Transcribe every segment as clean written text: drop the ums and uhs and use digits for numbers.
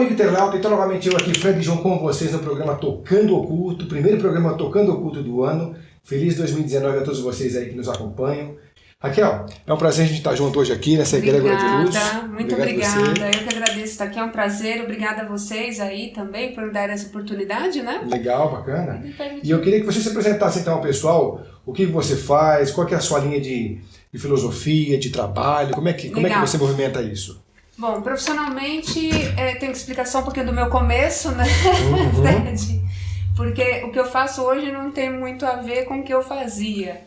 amigo internauta, então novamente eu aqui, Fred João, com vocês no programa Tocando Oculto, primeiro programa Tocando Oculto do ano. Feliz 2019 a todos vocês aí que nos acompanham. Raquel, é um prazer a gente estar junto hoje aqui nessa egrégora de luz. Muito obrigada. Eu que agradeço estar aqui, é um prazer. Obrigada a vocês aí também por dar essa oportunidade, né? Legal, bacana. E eu queria que você se apresentasse então ao pessoal, o que você faz, qual que é a sua linha de filosofia, de trabalho, como é que você movimenta isso? Bom, profissionalmente, tem que explicar só um pouquinho do meu começo, né, Fred? Porque o que eu faço hoje não tem muito a ver com o que eu fazia.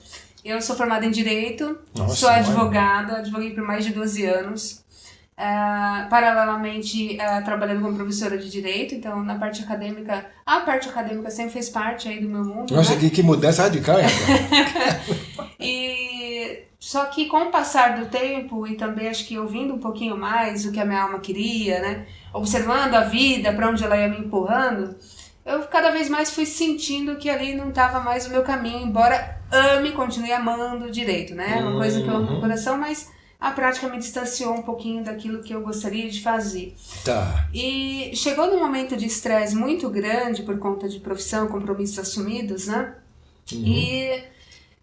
Eu sou formada em Direito, sou advogada, advoguei por mais de 12 anos. Paralelamente, trabalhando como professora de Direito, então na parte acadêmica, a parte acadêmica sempre fez parte aí do meu mundo. Nossa, né? que mudança radical, hein? Só que com o passar do tempo e também acho que ouvindo um pouquinho mais o que a minha alma queria, né? Observando a vida, para onde ela ia me empurrando, eu cada vez mais fui sentindo que ali não estava mais o meu caminho, embora continue amando o direito, né? Uma coisa que eu amo no coração, mas a prática me distanciou um pouquinho daquilo que eu gostaria de fazer. Tá. E chegou num momento de estresse muito grande por conta de profissão, compromissos assumidos, né? E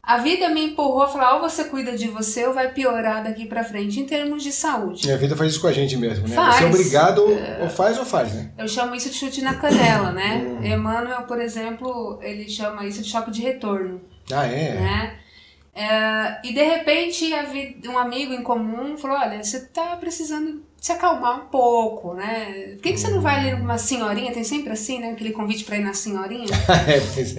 a vida me empurrou a falar, ou você cuida de você ou vai piorar daqui pra frente em termos de saúde. E a vida faz isso com a gente mesmo, né? Faz. Você é obrigado, ou faz, né? Eu chamo isso de chute na canela, né? Emmanuel, por exemplo, ele chama isso de choque de retorno. Ah, é? Né? E de repente um amigo em comum falou, olha, você tá precisando se acalmar um pouco, né? Por que você não vai ali numa senhorinha? Tem sempre assim, né? Aquele convite pra ir na senhorinha.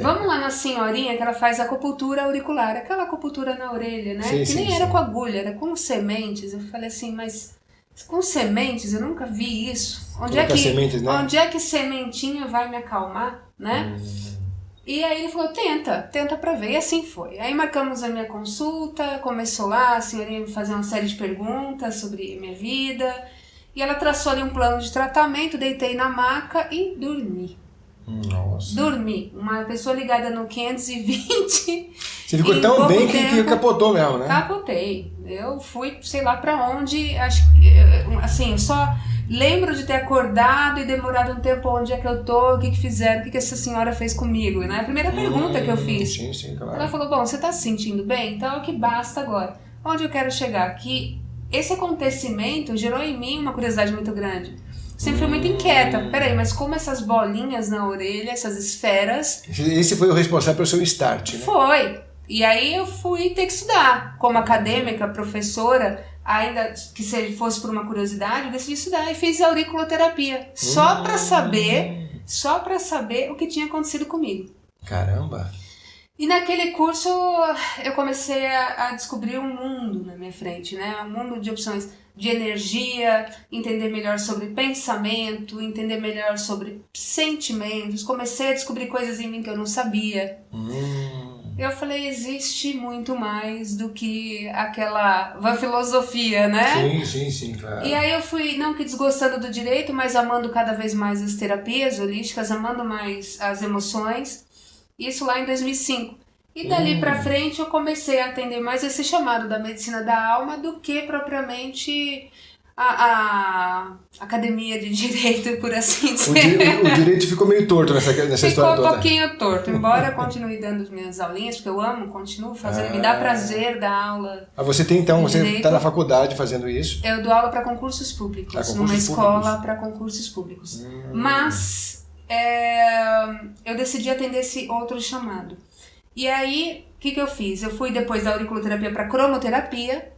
Vamos lá na senhorinha que ela faz acupuntura auricular, aquela acupuntura na orelha, né? Sim, que nem sim, era com agulha, era com sementes. Eu falei assim, mas com sementes eu nunca vi isso. Onde é que sementinha vai me acalmar, né? E aí ele falou, tenta pra ver, e assim foi. Aí marcamos a minha consulta, começou lá, a senhorinha me fazer uma série de perguntas sobre minha vida, e ela traçou ali um plano de tratamento, deitei na maca e dormi. Nossa. Dormi. Uma pessoa ligada no 520. Você ficou tão bem que capotou mesmo, né? Capotei. Eu fui, sei lá pra onde, acho que, assim, eu só lembro de ter acordado e demorado um tempo, onde é que eu tô, o que fizeram, o que essa senhora fez comigo, né? A primeira pergunta que eu fiz. Sim, claro. Ela falou, bom, você tá se sentindo bem? Então é o que basta agora. Onde eu quero chegar? Que esse acontecimento gerou em mim uma curiosidade muito grande. Sempre fui muito inquieta. Peraí, mas como essas bolinhas na orelha, essas esferas... Esse foi o responsável pelo seu start, né? Foi. E aí eu fui ter que estudar. Como acadêmica, professora, ainda que fosse por uma curiosidade, eu decidi estudar e fiz auriculoterapia. Só pra saber o que tinha acontecido comigo. Caramba! E naquele curso eu comecei a descobrir um mundo na minha frente, né? Um mundo de opções de energia, entender melhor sobre pensamento, entender melhor sobre sentimentos. Comecei a descobrir coisas em mim que eu não sabia. Eu falei, existe muito mais do que aquela filosofia, né? Sim, claro. E aí eu fui, não que desgostando do direito, mas amando cada vez mais as terapias holísticas, amando mais as emoções. Isso lá em 2005. E dali pra frente eu comecei a atender mais esse chamado da medicina da alma do que propriamente a academia de direito, por assim dizer. O direito ficou meio torto nessa história toda. Ficou um pouquinho torto, embora eu continue dando as minhas aulinhas, porque eu amo, continuo fazendo, me dá prazer dar aula. Você tem então, você está na faculdade fazendo isso? Eu dou aula para concursos públicos, numa escola para concursos públicos. Mas eu decidi atender esse outro chamado. E aí, o que eu fiz? Eu fui depois da auriculoterapia para cromoterapia.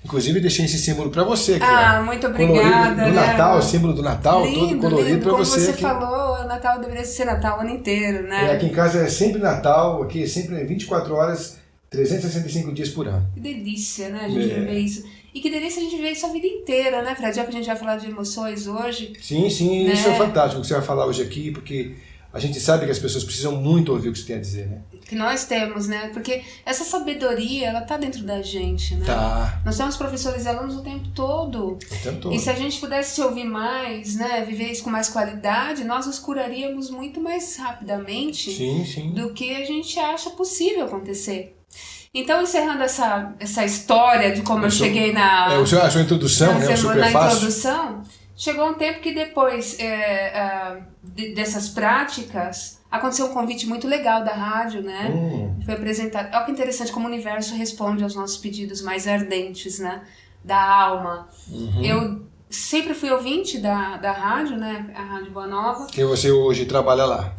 Inclusive deixei esse símbolo para você aqui. Muito obrigada. Colorido, do Natal, o símbolo do Natal, lindo, todo colorido para você. Como você aqui. falou, o Natal deveria ser Natal o ano inteiro, né? Aqui em casa é sempre Natal, aqui é sempre 24 horas, 365 dias por ano. Que delícia, né? A gente ver isso. E que delícia a gente ver isso a vida inteira, né, Fred? Já que a gente vai falar de emoções hoje. Sim, né? Isso é fantástico o que você vai falar hoje aqui, porque a gente sabe que as pessoas precisam muito ouvir o que você tem a dizer, né? Que nós temos, né? Porque essa sabedoria, ela tá dentro da gente, né? Tá. Nós somos professores e alunos o tempo todo. O tempo todo. E se a gente pudesse ouvir mais, né? Viver isso com mais qualidade, nós nos curaríamos muito mais rapidamente do que a gente acha possível acontecer. Então, encerrando essa história de como eu cheguei na... a sua introdução, né? O seu prefácio. chegou um tempo que depois dessas práticas, aconteceu um convite muito legal da rádio, né? Foi apresentado. Olha que interessante como o universo responde aos nossos pedidos mais ardentes, né? Da alma. Eu sempre fui ouvinte da rádio, né? A Rádio Boa Nova. Que você hoje trabalha lá.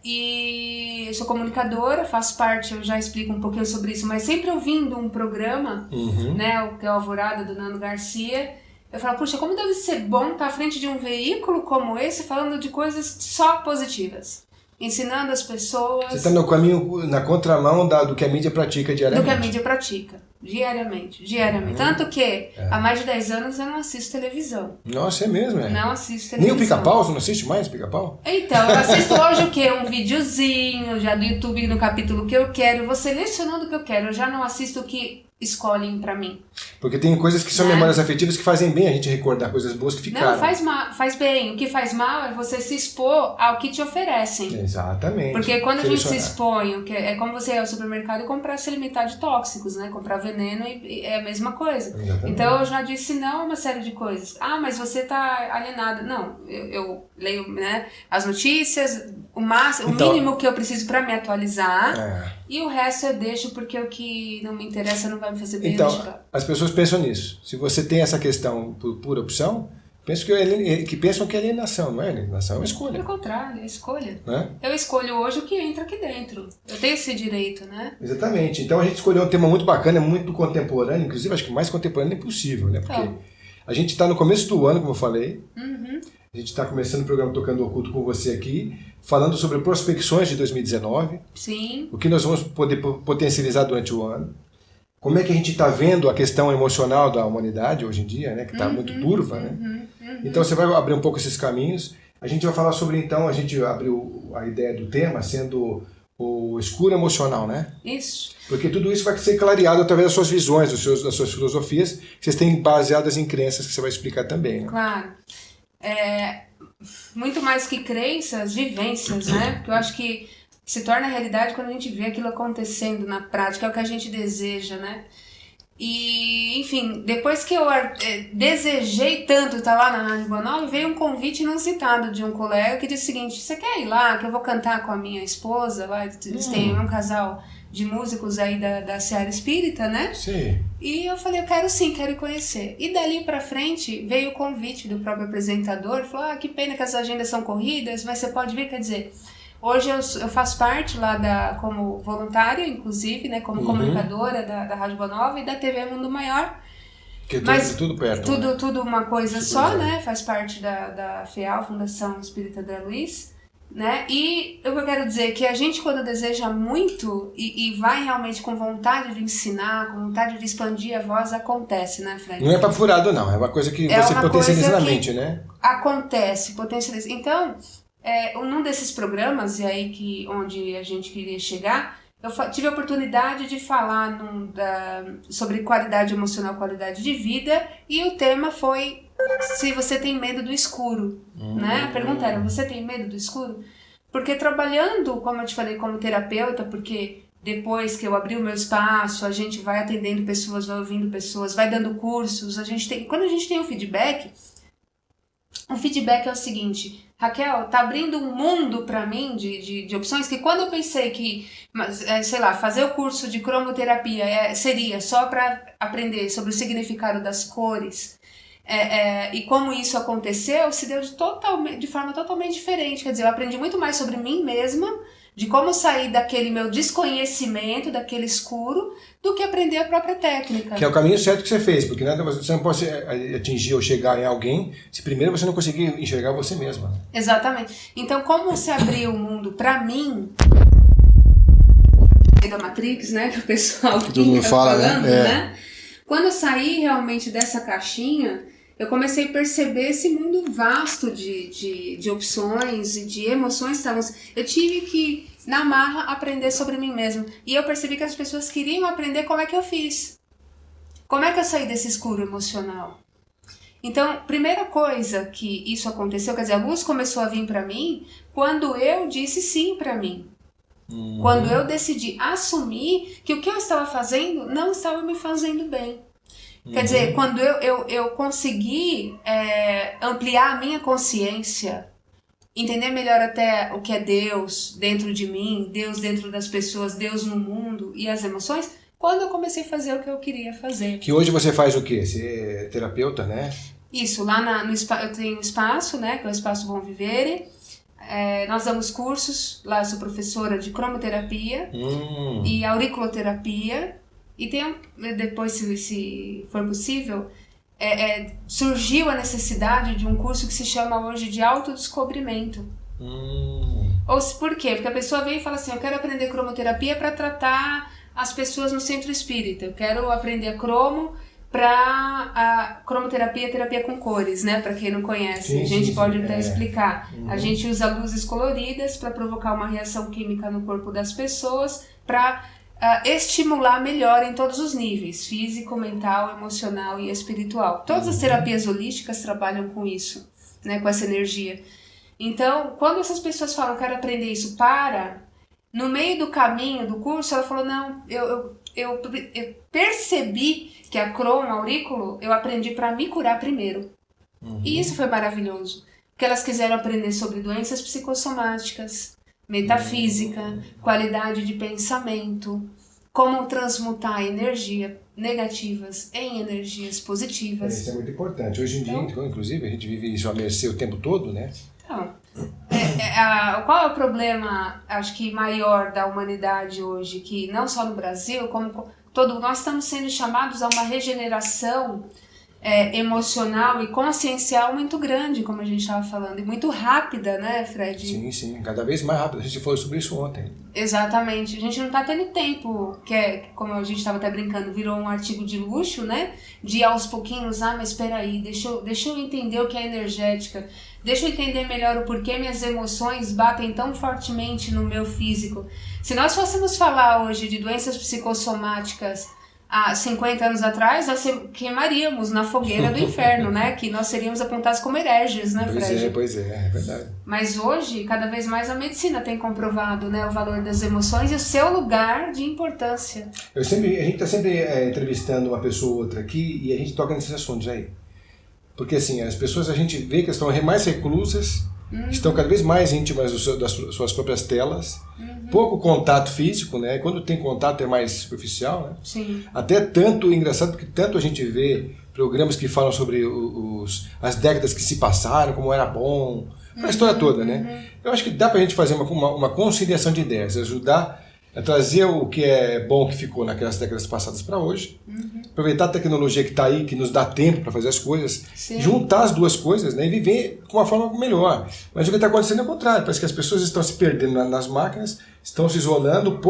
E eu sou comunicadora, faço parte, eu já explico um pouquinho sobre isso, mas sempre ouvindo um programa, né? O que é o Alvorada, do Nando Garcia, eu falo, puxa, como deve ser bom estar à frente de um veículo como esse, falando de coisas só positivas. Ensinando as pessoas... Você está no caminho, na contramão do que a mídia pratica diariamente. Do que a mídia pratica, diariamente. Tanto que, há mais de 10 anos, eu não assisto televisão. Nossa, é mesmo, Não assisto televisão. Nem o Pica-Pau? Você não assiste mais o Pica-Pau? Então, eu assisto hoje o quê? Um videozinho já do YouTube no capítulo que eu quero, vou selecionando o que eu quero. Eu já não assisto o que escolhem pra mim. Porque tem coisas que são memórias afetivas que fazem bem a gente recordar coisas boas que ficaram. Não, faz bem. O que faz mal é você se expor ao que te oferecem. Exatamente. Porque quando a gente se expõe, é como você ir ao supermercado e comprar se alimentar de tóxicos, né? Comprar veneno e é a mesma coisa. Exatamente. Então eu já disse não a uma série de coisas. Mas você tá alienado. Não, eu leio, né, as notícias, o mínimo que eu preciso pra me atualizar. E o resto eu deixo porque o que não me interessa não vai me fazer bem. Então, as pessoas pensam nisso. Se você tem essa questão por pura opção, pensam que é alienação, não é alienação, é uma escolha. Pelo contrário, é escolha. Eu escolho hoje o que entra aqui dentro. Eu tenho esse direito, né? Exatamente. Então a gente escolheu um tema muito bacana, muito contemporâneo, inclusive acho que mais contemporâneo impossível, né? Porque a gente está no começo do ano, como eu falei. A gente está começando o programa Tocando Oculto com você aqui, falando sobre prospecções de 2019. Sim. O que nós vamos poder potencializar durante o ano. Como é que a gente está vendo a questão emocional da humanidade hoje em dia, né? Que está muito turva, né? Então você vai abrir um pouco esses caminhos. A gente vai falar sobre, então, a gente abriu a ideia do tema sendo o escuro emocional, né? Isso. Porque tudo isso vai ser clareado através das suas visões, das suas filosofias, que vocês têm baseadas em crenças que você vai explicar também, né? Claro. Muito mais que crenças, vivências, né? Porque eu acho que se torna realidade quando a gente vê aquilo acontecendo na prática, é o que a gente deseja, né? E, enfim, depois que eu desejei tanto estar lá na Rádio Boa Nova, veio um convite inusitado de um colega que disse o seguinte: você quer ir lá, que eu vou cantar com a minha esposa? Lá, eles têm um casal de músicos aí da Seara Espírita, né? Sim. E eu falei, eu quero sim, quero conhecer. E dali pra frente veio o convite do próprio apresentador, falou, que pena que as agendas são corridas, mas você pode vir, quer dizer... Hoje eu faço parte lá como voluntária, inclusive, né, como comunicadora da Rádio Boa Nova e da TV Mundo Maior. Que tudo perto. Tudo uma coisa só, né? Faz parte da FEAL, Fundação Espírita André Luiz, né? E eu quero dizer que a gente, quando deseja muito e vai realmente com vontade de ensinar, com vontade de expandir a voz, acontece, né, Fred? Não é papo furado, não. É uma coisa que você potencializa na mente, né? Acontece, potencializa. Então... num desses programas, e aí onde a gente queria chegar, eu tive a oportunidade de falar sobre qualidade emocional, qualidade de vida, e o tema foi se você tem medo do escuro, né? A pergunta era, você tem medo do escuro? Porque trabalhando, como eu te falei, como terapeuta, porque depois que eu abri o meu espaço, a gente vai atendendo pessoas, vai ouvindo pessoas, vai dando cursos, quando a gente tem um feedback, o feedback é o seguinte: Raquel, tá abrindo um mundo para mim de opções que quando eu pensei que, sei lá, fazer o curso de cromoterapia seria só para aprender sobre o significado das cores e como isso aconteceu, se deu de forma totalmente diferente. Quer dizer, eu aprendi muito mais sobre mim mesma, de como sair daquele meu desconhecimento, daquele escuro, do que aprender a própria técnica. Que é o caminho certo que você fez, porque você não pode atingir ou chegar em alguém se primeiro você não conseguir enxergar você mesma. Exatamente. Então, como se abriu o mundo para mim, da Matrix, né, que o pessoal que todo mundo fala, falando, né? Quando eu saí realmente dessa caixinha, eu comecei a perceber esse mundo vasto de opções e de emoções. Eu tive que, na marra, aprender sobre mim mesmo. E eu percebi que as pessoas queriam aprender como é que eu fiz. Como é que eu saí desse escuro emocional? Então, primeira coisa que isso aconteceu, quer dizer, a luz começou a vir para mim quando eu disse sim para mim. Quando eu decidi assumir que o que eu estava fazendo não estava me fazendo bem. Quer dizer, quando eu consegui ampliar a minha consciência, entender melhor até o que é Deus dentro de mim, Deus dentro das pessoas, Deus no mundo e as emoções, quando eu comecei a fazer o que eu queria fazer. Que hoje você faz o quê? Você é terapeuta, né? Isso, lá eu tenho um espaço, né, que é o Espaço Bom Viver. Nós damos cursos, lá eu sou professora de cromoterapia e auriculoterapia. E depois, se for possível, surgiu a necessidade de um curso que se chama hoje de autodescobrimento. Por quê? Porque a pessoa vem e fala assim, eu quero aprender cromoterapia para tratar as pessoas no centro espírita. Eu quero aprender a cromoterapia, terapia com cores, né? Para quem não conhece, a gente pode até explicar. A gente usa luzes coloridas para provocar uma reação química no corpo das pessoas, para estimular melhor em todos os níveis, físico, mental, emocional e espiritual. Todas as terapias holísticas trabalham com isso, né? Com essa energia. Então, quando essas pessoas falam, quero aprender isso, no meio do caminho do curso, ela falou, não, eu percebi que a aurículo, eu aprendi para me curar primeiro. E isso foi maravilhoso. Porque elas quiseram aprender sobre doenças psicossomáticas, metafísica, qualidade de pensamento, como transmutar energia negativas em energias positivas. Isso é muito importante. Hoje em dia, inclusive, a gente vive isso à mercê o tempo todo, né? Então, qual é o problema, acho que maior da humanidade hoje, que não só no Brasil, como nós estamos sendo chamados a uma regeneração emocional e consciencial muito grande, como a gente estava falando, e muito rápida, né, Fred? Sim, cada vez mais rápida. A gente falou sobre isso ontem. Exatamente. A gente não está tendo tempo, como a gente estava até brincando, virou um artigo de luxo, né? De aos pouquinhos, mas espera aí, deixa eu entender o que é energética, deixa eu entender melhor o porquê minhas emoções batem tão fortemente no meu físico. Se nós fôssemos falar hoje de doenças psicossomáticas há 50 anos atrás, nós queimaríamos na fogueira do inferno, né? Que nós seríamos apontados como hereges, né, Fred? Pois é verdade. Mas hoje, cada vez mais a medicina tem comprovado, né, o valor das emoções e o seu lugar de importância. A gente está sempre entrevistando uma pessoa ou outra aqui e a gente toca nesses assuntos aí. Porque assim, as pessoas, a gente vê que estão mais reclusas, estão cada vez mais íntimas das suas próprias telas, pouco contato físico, né? Quando tem contato é mais superficial, né? Sim. Até tanto, engraçado, porque tanto a gente vê programas que falam sobre as décadas que se passaram, como era bom, a história toda, né? Eu acho que dá pra gente fazer uma conciliação de ideias, ajudar a trazer o que é bom que ficou naquelas décadas passadas para hoje, aproveitar a tecnologia que está aí, que nos dá tempo para fazer as coisas, juntar as duas coisas, né, e viver com uma forma melhor. Mas o que está acontecendo é o contrário, parece que as pessoas estão se perdendo nas máquinas, estão se isolando,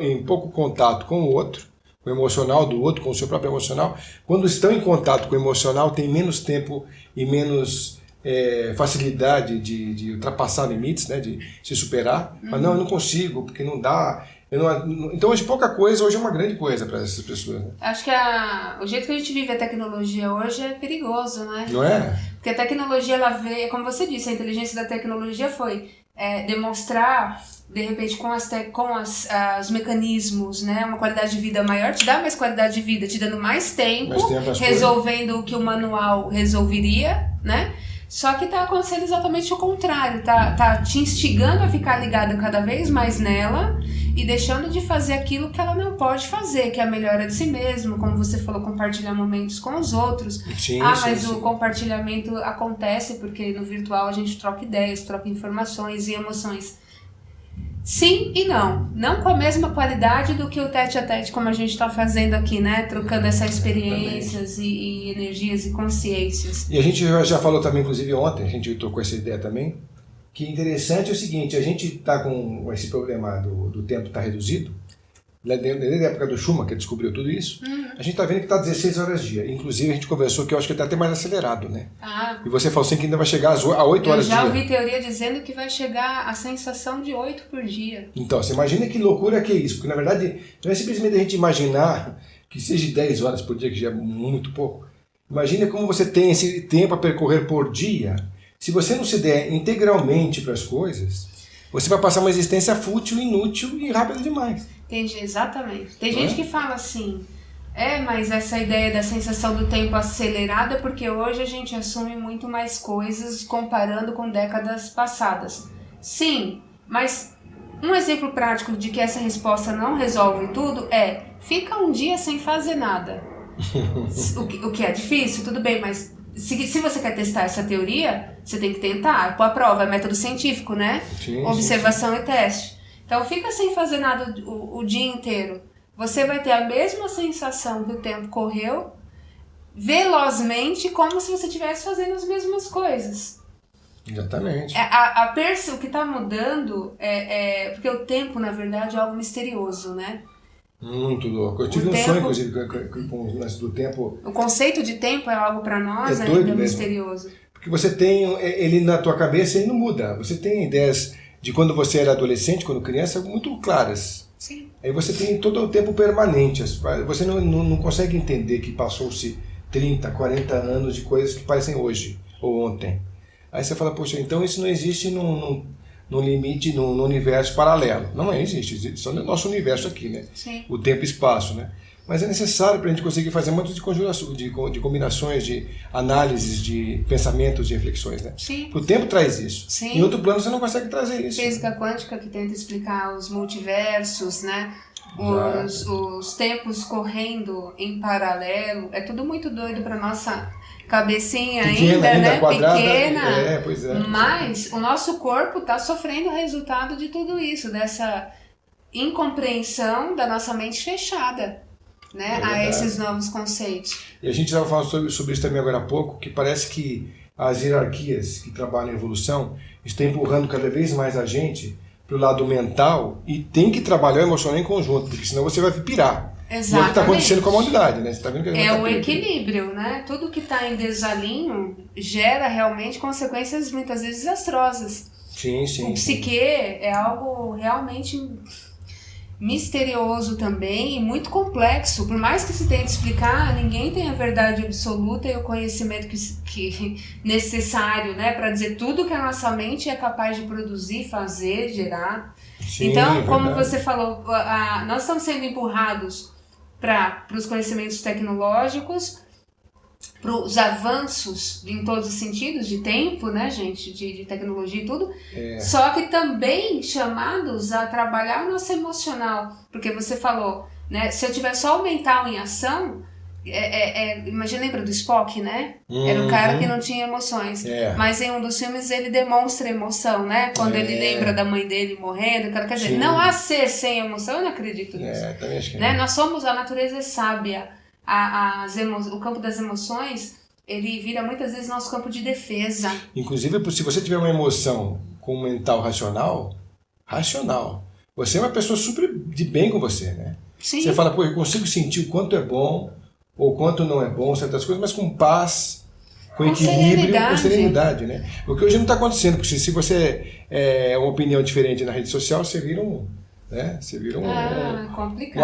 em pouco contato com o outro, com o emocional do outro, com o seu próprio emocional. Quando estão em contato com o emocional, tem menos tempo e menos facilidade de ultrapassar limites, né, de se superar. Mas não, eu não consigo, porque não dá. Então hoje pouca coisa, hoje é uma grande coisa para essas pessoas, né? Acho que o jeito que a gente vive a tecnologia hoje é perigoso, né? Não é? Porque a tecnologia, ela veio, como você disse, a inteligência da tecnologia foi demonstrar, de repente, com os mecanismos, né, uma qualidade de vida maior, te dá mais qualidade de vida, te dando mais tempo resolvendo o que o manual resolveria, né? Só que está acontecendo exatamente o contrário, tá te instigando a ficar ligada cada vez mais nela e deixando de fazer aquilo que ela não pode fazer, que é a melhora de si mesmo, como você falou, compartilhar momentos com os outros. Mas o compartilhamento acontece porque no virtual a gente troca ideias, troca informações e emoções. Sim e não. Não com a mesma qualidade do que o tete-a-tete, como a gente está fazendo aqui, né? Trocando essas experiências e energias e consciências. E a gente já falou também, inclusive ontem, a gente trocou essa ideia também, que interessante é o seguinte, a gente está com esse problema do tempo estar reduzido, desde a época do Schumann, que descobriu tudo isso, a gente está vendo que está 16 horas dia. Inclusive, a gente conversou que eu acho que está até mais acelerado, né? E você falou assim que ainda vai chegar a 8 horas dia. Eu já ouvi teoria dizendo que vai chegar a sensação de 8 por dia. Então, você imagina que loucura que é isso, porque na verdade não é simplesmente a gente imaginar que seja 10 horas por dia, que já é muito pouco. Imagina como você tem esse tempo a percorrer por dia. Se você não se der integralmente para as coisas, você vai passar uma existência fútil, inútil e rápida demais. Exatamente. Tem gente que fala assim, Mas essa ideia da sensação do tempo acelerado é porque hoje a gente assume muito mais coisas comparando com décadas passadas. Sim, mas um exemplo prático de que essa resposta não resolve tudo fica um dia sem fazer nada. O que é difícil, tudo bem, mas se você quer testar essa teoria, você tem que tentar. Pôr a prova, é método científico, né? Sim, observação e teste. Então fica sem fazer nada o dia inteiro. Você vai ter a mesma sensação que o tempo correu velozmente, como se você estivesse fazendo as mesmas coisas. Exatamente. O que está mudando porque o tempo, na verdade, é algo misterioso, né? Muito louco. Eu tive um sonho, inclusive, com o lance do tempo. O conceito de tempo é algo para nós ainda misterioso. Porque você tem ele na tua cabeça, ele não muda. Você tem ideias de quando você era adolescente, quando criança, muito claras. Sim. Aí você tem todo o tempo permanente. Você não consegue entender que passou-se 30, 40 anos de coisas que parecem hoje ou ontem. Aí você fala, poxa, então isso não existe num limite, num universo paralelo. Não existe só no nosso universo aqui, né? Sim. O tempo e espaço, né? Mas é necessário para a gente conseguir fazer um monte de conjurações, de combinações, de análises, de pensamentos, de reflexões, né? Sim. O tempo traz isso. Sim. Em outro plano você não consegue trazer isso. Física quântica que tenta explicar os multiversos, né? Os tempos correndo em paralelo. É tudo muito doido para nossa cabecinha pequena, ainda, né? Quadrada, pequena. Pois é. Mas o nosso corpo está sofrendo o resultado de tudo isso, dessa incompreensão da nossa mente fechada, né? A esses novos conceitos. E a gente estava falando sobre isso também agora há pouco, que parece que as hierarquias que trabalham a evolução estão empurrando cada vez mais a gente para o lado mental e tem que trabalhar o emocional em conjunto, porque senão você vai pirar. Exatamente. E é o que está acontecendo com a humanidade, né? Você tá vendo que o equilíbrio, né? Tudo que está em desalinho gera realmente consequências muitas vezes desastrosas. Sim. O psique é algo realmente misterioso também e muito complexo. Por mais que se tente explicar, ninguém tem a verdade absoluta e o conhecimento que necessário, né, para dizer tudo que a nossa mente é capaz de produzir, fazer, gerar. Sim, então, como você falou, nós estamos sendo empurrados para os conhecimentos tecnológicos, para os avanços em todos os sentidos, de tempo, né, gente, de tecnologia e tudo, só que também chamados a trabalhar o nosso emocional, porque você falou, né, se eu tiver só o mental em ação, imagina, lembra do Spock, né? Era um cara que não tinha emoções, mas em um dos filmes ele demonstra emoção, né? Quando ele lembra da mãe dele morrendo, quer dizer, não há ser sem emoção, eu não acredito nisso. Também acho que né? Nós somos, a natureza é sábia. O campo das emoções, ele vira muitas vezes nosso campo de defesa. Inclusive, se você tiver uma emoção com um mental racional, você é uma pessoa super de bem com você, né? Sim. Você fala, pô, eu consigo sentir o quanto é bom ou o quanto não é bom, certas coisas, mas com paz, com equilíbrio, com serenidade, né? O que hoje não está acontecendo, porque se você é uma opinião diferente na rede social, você vira um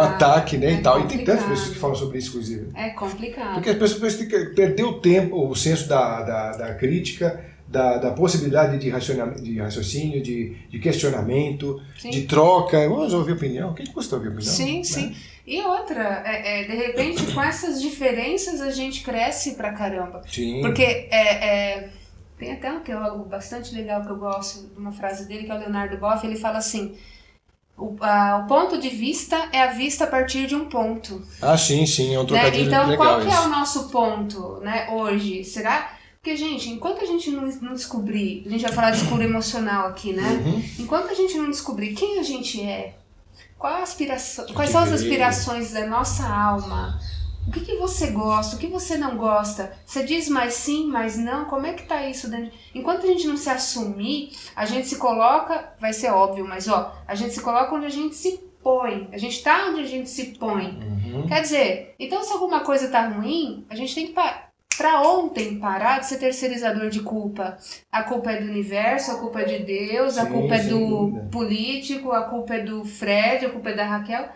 ataque, né, e tal. E tem tantas pessoas que falam sobre isso, inclusive. É complicado. Porque as pessoas têm que perder o tempo, o senso da crítica, da possibilidade de raciocínio, de questionamento, sim, de troca. Vamos ouvir opinião. O que custa ouvir opinião? Sim, né? sim. E outra, de repente, com essas diferenças, a gente cresce pra caramba. Sim. Porque tem até um teólogo bastante legal que eu gosto de uma frase dele, que é o Leonardo Boff. Ele fala assim: o ponto de vista é a vista a partir de um ponto. Sim, é um trocadilho então, legal. Qual que é o nosso ponto, né, hoje? Será? Porque, gente, enquanto a gente não descobrir, a gente vai falar de cura emocional aqui, né? Enquanto a gente não descobrir quem a gente é, quais são as aspirações da nossa alma, o que você gosta, o que você não gosta, você diz mais sim, mais não, como é que tá isso dentro? Enquanto a gente não se assumir, a gente se coloca, vai ser óbvio, mas a gente se coloca onde a gente se põe, a gente tá onde a gente se põe. Quer dizer, então se alguma coisa tá ruim, a gente tem que para ontem parar de ser terceirizador de culpa. A culpa é do universo, a culpa é de Deus, a culpa é do político, a culpa é do Fred, a culpa é da Raquel.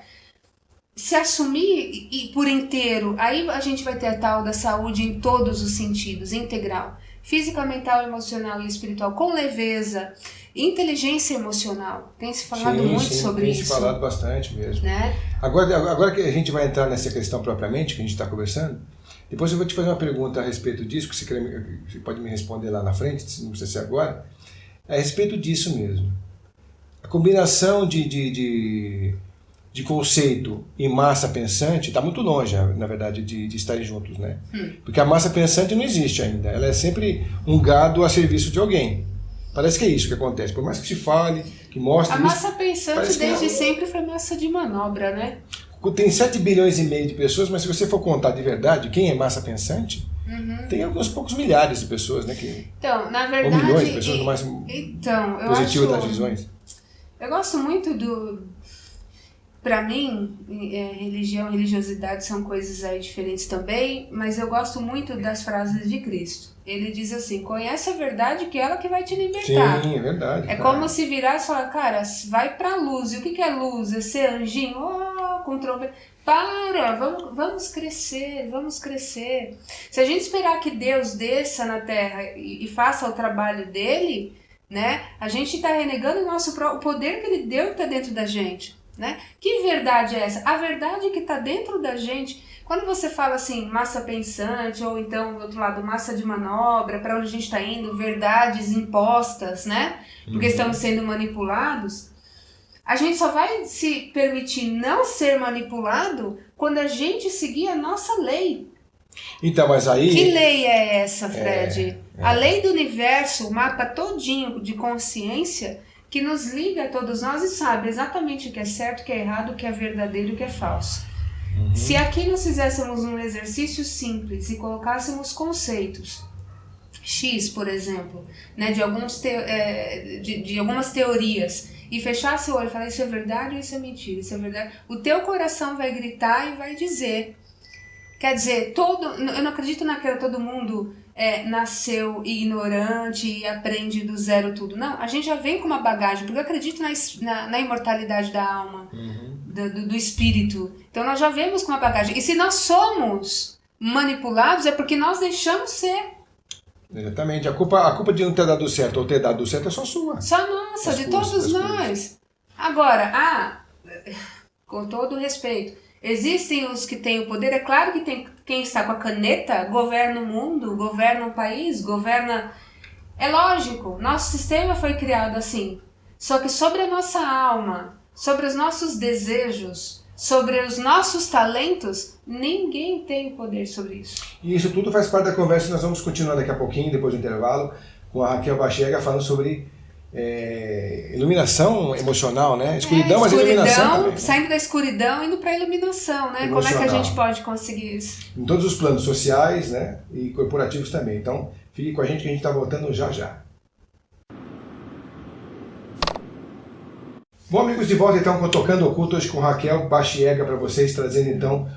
Se assumir por inteiro, aí a gente vai ter a tal da saúde em todos os sentidos, integral. física, mental, emocional e espiritual com leveza, inteligência emocional. Tem se falado muito sobre isso. Tem se falado bastante mesmo. Né? Agora que a gente vai entrar nessa questão propriamente, que a gente está conversando, depois eu vou te fazer uma pergunta a respeito disso, que você pode me responder lá na frente, não precisa ser agora, a respeito disso mesmo. A combinação de conceito e massa pensante está muito longe, na verdade, de estarem juntos, né? Porque a massa pensante não existe ainda, ela é sempre um gado a serviço de alguém. Parece que é isso que acontece, por mais que se fale, que mostre... A massa pensante desde sempre foi massa de manobra, né? Tem 7 bilhões e meio de pessoas, mas se você for contar de verdade quem é massa pensante, tem alguns poucos milhares de pessoas, né? Então, na verdade... Ou milhões de pessoas no máximo positivo das visões. Eu gosto muito Para mim, religião e religiosidade são coisas aí diferentes também, mas eu gosto muito das frases de Cristo. Ele diz assim, conhece a verdade que é ela que vai te libertar. Sim, é verdade. Como se virasse e falar, cara, vai pra luz. E o que é luz? É ser anjinho? Com trombeta. Vamos crescer, vamos crescer. Se a gente esperar que Deus desça na terra e faça o trabalho dele, né, a gente está renegando o poder que ele deu que está dentro da gente. Né? Que verdade é essa? A verdade que está dentro da gente. Quando você fala assim, massa pensante, ou então, do outro lado, massa de manobra, para onde a gente está indo, verdades impostas, né? Porque estamos sendo manipulados, a gente só vai se permitir não ser manipulado quando a gente seguir a nossa lei. Então, mas aí... Que lei é essa, Fred? A lei do universo, o mapa todinho de consciência, que nos liga a todos nós e sabe exatamente o que é certo, o que é errado, o que é verdadeiro e o que é falso. Se aqui nós fizéssemos um exercício simples e colocássemos conceitos X, por exemplo, né, de algumas teorias, e fechasse o olho e falar isso é verdade ou isso é mentira, isso é verdade, o teu coração vai gritar e vai dizer. Quer dizer, eu não acredito naquela todo mundo nasceu ignorante e aprende do zero tudo. Não, a gente já vem com uma bagagem, porque eu acredito na imortalidade da alma, do espírito. Então nós já vemos com uma bagagem. E se nós somos manipulados é porque nós deixamos ser. Exatamente. A culpa de não ter dado certo ou ter dado certo é só sua. Só nossa, de todos nós. Agora, com todo respeito, existem os que têm o poder. É claro que tem quem está com a caneta, governa o mundo, governa o país, governa... É lógico, nosso sistema foi criado assim. Só que sobre a nossa alma, sobre os nossos desejos, sobre os nossos talentos, ninguém tem poder sobre isso. E isso tudo faz parte da conversa e nós vamos continuar daqui a pouquinho, depois do intervalo, com a Raquel Bachiega falando sobre iluminação emocional, né? Escuridão, mas iluminação também, né? Saindo da escuridão, indo para a iluminação, né? Emocional. Como é que a gente pode conseguir isso? Em todos os planos sociais, né? E corporativos também. Então, fique com a gente que a gente está voltando já já. Bom, amigos, de volta então com Tocando Oculto, hoje com Raquel Bachiega para vocês, trazendo então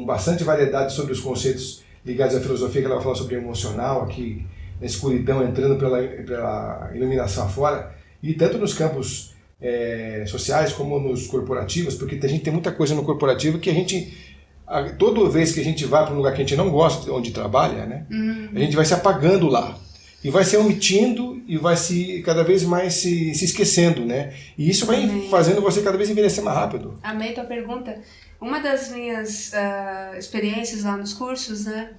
bastante variedade sobre os conceitos ligados à filosofia, que ela vai falar sobre emocional aqui, na escuridão, entrando pela iluminação afora, e tanto nos campos sociais como nos corporativos, porque a gente tem muita coisa no corporativo que a gente, toda vez que a gente vai para um lugar que a gente não gosta, onde trabalha, né, a gente vai se apagando lá, e vai se omitindo, e vai se cada vez mais se esquecendo, né, e isso vai fazendo você cada vez envelhecer mais rápido. Amei tua pergunta. Uma das minhas experiências lá nos cursos, né,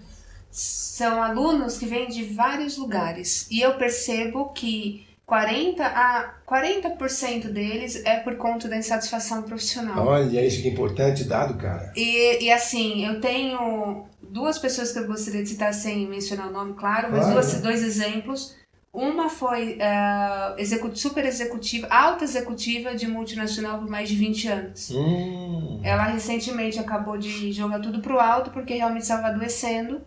são alunos que vêm de vários lugares, e eu percebo que 40% deles é por conta da insatisfação profissional. Olha, isso que é importante, dado, cara. E assim, eu tenho 2 pessoas que eu gostaria de citar sem mencionar o nome, claro, mas dois exemplos. Uma foi super executiva, alta executiva de multinacional por mais de 20 anos. Ela recentemente acabou de jogar tudo pro alto porque realmente estava adoecendo.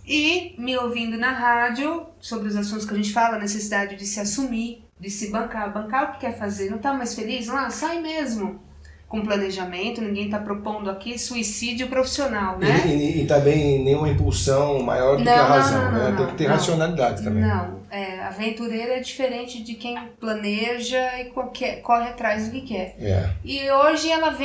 E me ouvindo na rádio sobre os assuntos que a gente fala, a necessidade de se assumir, de se bancar o que quer fazer, não tá mais feliz? Lá, sai mesmo. Com planejamento, ninguém tá propondo aqui suicídio profissional, né? E também nenhuma impulsão maior do que a razão, né? Tem que ter racionalidade também. Não, aventureiro é diferente de quem planeja e corre atrás do que quer. E hoje ela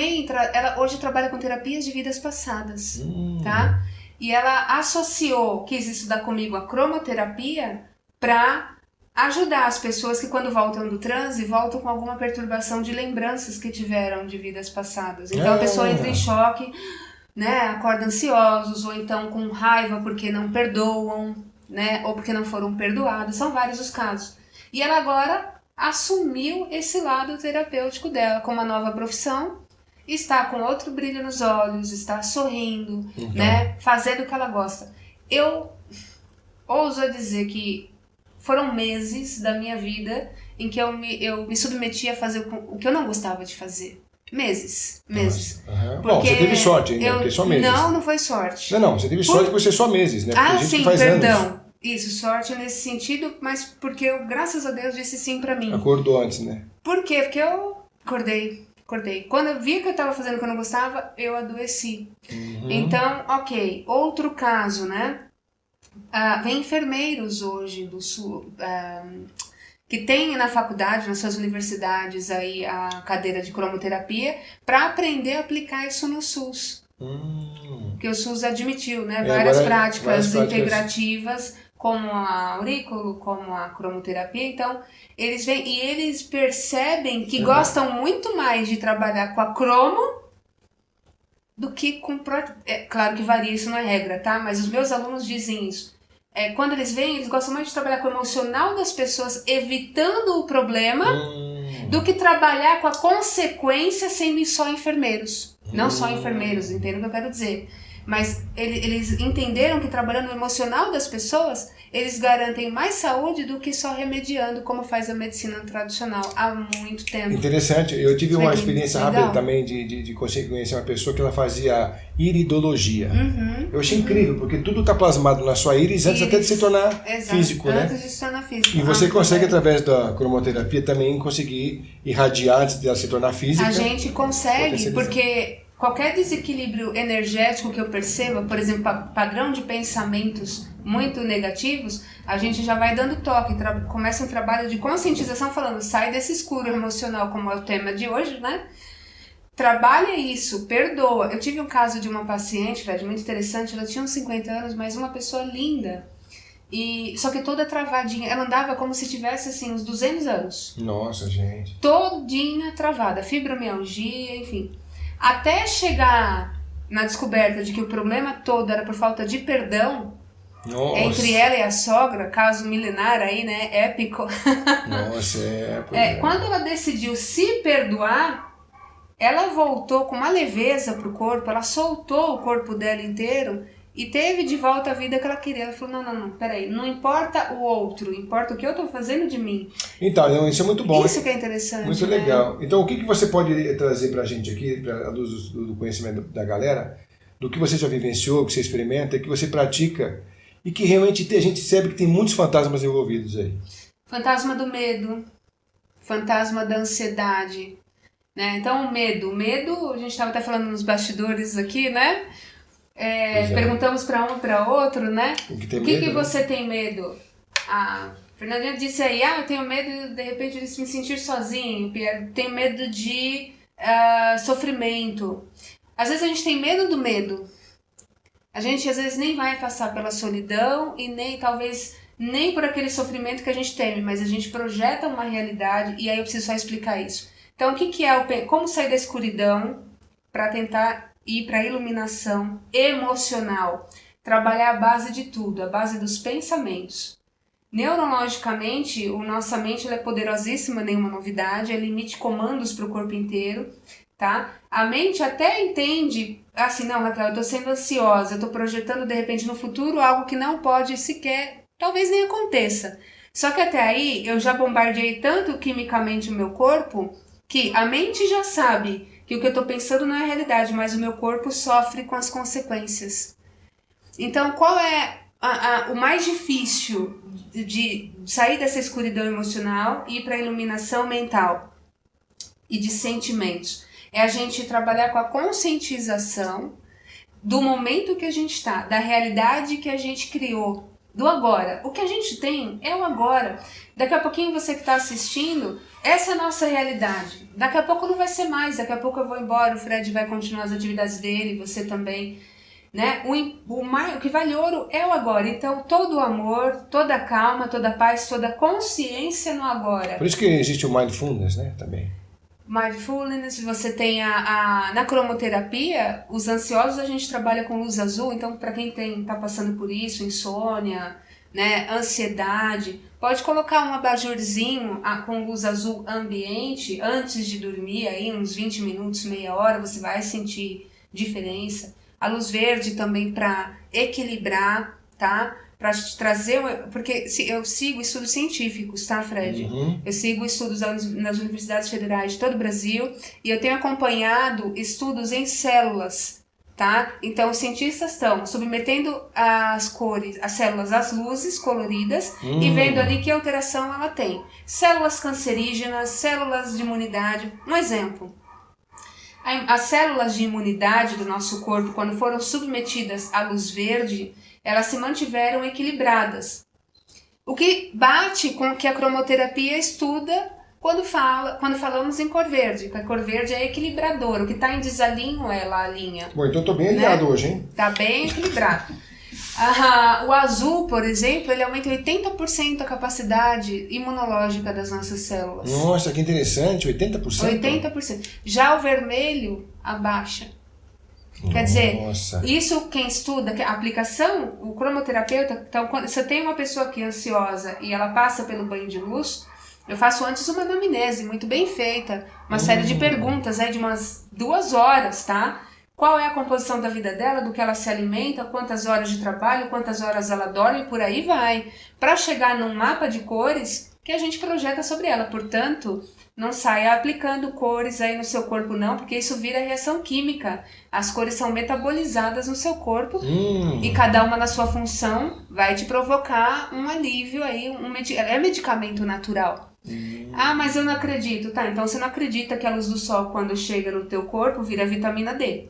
hoje trabalha com terapias de vidas passadas, tá? E ela associou, quis estudar comigo a cromoterapia para ajudar as pessoas que quando voltam do transe, voltam com alguma perturbação de lembranças que tiveram de vidas passadas. Então a pessoa entra em choque, né, acorda ansiosos, ou então com raiva porque não perdoam, né, ou porque não foram perdoados. São vários os casos. E ela agora assumiu esse lado terapêutico dela com uma nova profissão, está com outro brilho nos olhos, está sorrindo, então, né, fazendo o que ela gosta. Eu ouso dizer que foram meses da minha vida em que eu me submeti a fazer o que eu não gostava de fazer. Meses. Uhum. Bom, você teve sorte ainda, porque só meses. Não foi sorte. Não, você teve sorte por ser só meses, né? Porque sim, perdão. Anos. Isso, sorte nesse sentido, mas porque eu, graças a Deus, disse sim pra mim. Acordou antes, né? Por quê? Porque eu acordei. Quando eu vi que eu tava fazendo o que eu não gostava, eu adoeci. Uhum. Então, ok. Outro caso, né? Vem enfermeiros hoje do Sul, que tem na faculdade, nas suas universidades, aí, a cadeira de cromoterapia, para aprender a aplicar isso no SUS. Porque o SUS admitiu, né, várias práticas integrativas, como a aurículo, como a cromoterapia. Então, eles vêm e eles percebem que gostam muito mais de trabalhar com a cromo do que com... claro que varia, isso não é regra, tá? Mas os meus alunos dizem isso. Quando eles vêm, eles gostam mais de trabalhar com o emocional das pessoas, evitando o problema, do que trabalhar com a consequência sendo só enfermeiros. Não só enfermeiros, entendem o que eu quero dizer. Mas eles entenderam que trabalhando no emocional das pessoas, eles garantem mais saúde do que só remediando, como faz a medicina tradicional há muito tempo. Interessante. Eu tive uma experiência rápida também de conhecer uma pessoa que ela fazia iridologia. Eu achei incrível, porque tudo está plasmado na sua íris antes até de se tornar físico, né? Antes de se tornar físico. E você consegue, através da cromoterapia, também conseguir irradiar antes de ela se tornar física. A gente consegue, porque qualquer desequilíbrio energético que eu perceba, por exemplo, padrão de pensamentos muito negativos, a gente já vai dando toque, começa um trabalho de conscientização falando, sai desse escuro emocional, como é o tema de hoje, né? Trabalha isso, perdoa. Eu tive um caso de uma paciente, Fred, muito interessante, ela tinha uns 50 anos, mas uma pessoa linda, só que toda travadinha, ela andava como se tivesse assim uns 200 anos. Nossa, gente. Todinha travada, fibromialgia, enfim. Até chegar na descoberta de que o problema todo era por falta de perdão, entre ela e a sogra, caso milenar aí, né, épico. Nossa, quando ela decidiu se perdoar, ela voltou com uma leveza pro corpo, ela soltou o corpo dela inteiro e teve de volta a vida que ela queria. Ela falou, não, peraí, não importa o outro, importa o que eu tô fazendo de mim. Então, isso é muito bom. Isso que é interessante, muito legal. Então, o que você pode trazer pra gente aqui, à luz do conhecimento da galera, do que você já vivenciou, que você experimenta, que você pratica, e que realmente a gente sabe que tem muitos fantasmas envolvidos aí. Fantasma do medo, fantasma da ansiedade, né? Então, o medo, a gente estava até falando nos bastidores aqui, né? Perguntamos para um e para outro, né? O que você tem medo? A Fernandinha disse aí, eu tenho medo de repente de me sentir sozinho, tenho medo de sofrimento. Às vezes a gente tem medo do medo. A gente às vezes nem vai passar pela solidão e nem por aquele sofrimento que a gente teme, mas a gente projeta uma realidade e aí eu preciso só explicar isso. Então, como sair da escuridão para tentar ir para a iluminação emocional? Trabalhar a base de tudo, a base dos pensamentos. Neurologicamente, nossa mente ela é poderosíssima, nenhuma novidade, ela emite comandos para o corpo inteiro, tá? A mente até entende, assim, não, Raquel, eu estou sendo ansiosa, eu estou projetando de repente no futuro algo que não pode sequer, talvez nem aconteça. Só que até aí eu já bombardeei tanto quimicamente o meu corpo que a mente já sabe que o que eu estou pensando não é realidade, mas o meu corpo sofre com as consequências. Então, qual é o mais difícil de sair dessa escuridão emocional e ir para a iluminação mental e de sentimentos? É a gente trabalhar com a conscientização do momento que a gente está, da realidade que a gente criou, do agora. O que a gente tem é o agora. Daqui a pouquinho você que está assistindo, essa é a nossa realidade. Daqui a pouco não vai ser mais, daqui a pouco eu vou embora, o Fred vai continuar as atividades dele, você também. né? O que vale ouro é o agora. Então, todo o amor, toda a calma, toda a paz, toda a consciência no agora. Por isso que existe o mindfulness, né? Também. Mindfulness, você tem na cromoterapia, os ansiosos a gente trabalha com luz azul, então para quem tá passando por isso, insônia, né, ansiedade, pode colocar um abajurzinho com luz azul ambiente antes de dormir, aí uns 20 minutos, meia hora, você vai sentir diferença. A luz verde também para equilibrar, tá? Para trazer, porque eu sigo estudos científicos, tá, Fred? Uhum. Eu sigo estudos nas universidades federais de todo o Brasil e eu tenho acompanhado estudos em células, tá? Então, os cientistas estão submetendo as cores, as células às luzes coloridas e vendo ali que alteração ela tem. Células cancerígenas, células de imunidade. Um exemplo. As células de imunidade do nosso corpo, quando foram submetidas à luz verde, elas se mantiveram equilibradas. O que bate com o que a cromoterapia estuda quando falamos em cor verde, que a cor verde é equilibradora, o que está em desalinho ela alinha. Bom, então estou bem alinhado, né? Hoje, hein? Está bem equilibrado. O azul, por exemplo, ele aumenta 80% a capacidade imunológica das nossas células. Nossa, que interessante, 80%? 80%. Já o vermelho abaixa. Quer dizer, isso quem estuda, a aplicação, o cromoterapeuta, então quando você tem uma pessoa que é ansiosa e ela passa pelo banho de luz, eu faço antes uma anamnese muito bem feita, uma série de perguntas de umas 2 horas, tá? Qual é a composição da vida dela, do que ela se alimenta, quantas horas de trabalho, quantas horas ela dorme, por aí vai. Para chegar num mapa de cores que a gente projeta sobre ela. Portanto, não saia aplicando cores aí no seu corpo não, porque isso vira reação química. As cores são metabolizadas no seu corpo e cada uma na sua função vai te provocar um alívio aí, é medicamento natural. Ah, mas eu não acredito. Tá, então você não acredita que a luz do sol, quando chega no teu corpo, vira vitamina D.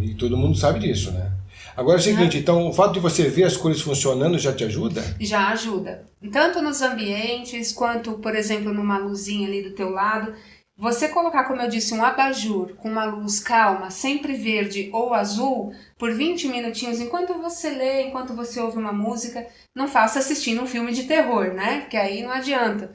E todo mundo sabe disso, né? Agora é o seguinte, então o fato de você ver as cores funcionando já te ajuda? Já ajuda. Tanto nos ambientes, quanto, por exemplo, numa luzinha ali do teu lado. Você colocar, como eu disse, um abajur com uma luz calma, sempre verde ou azul, por 20 minutinhos, enquanto você lê, enquanto você ouve uma música, não faça assistindo um filme de terror, né? Porque aí não adianta,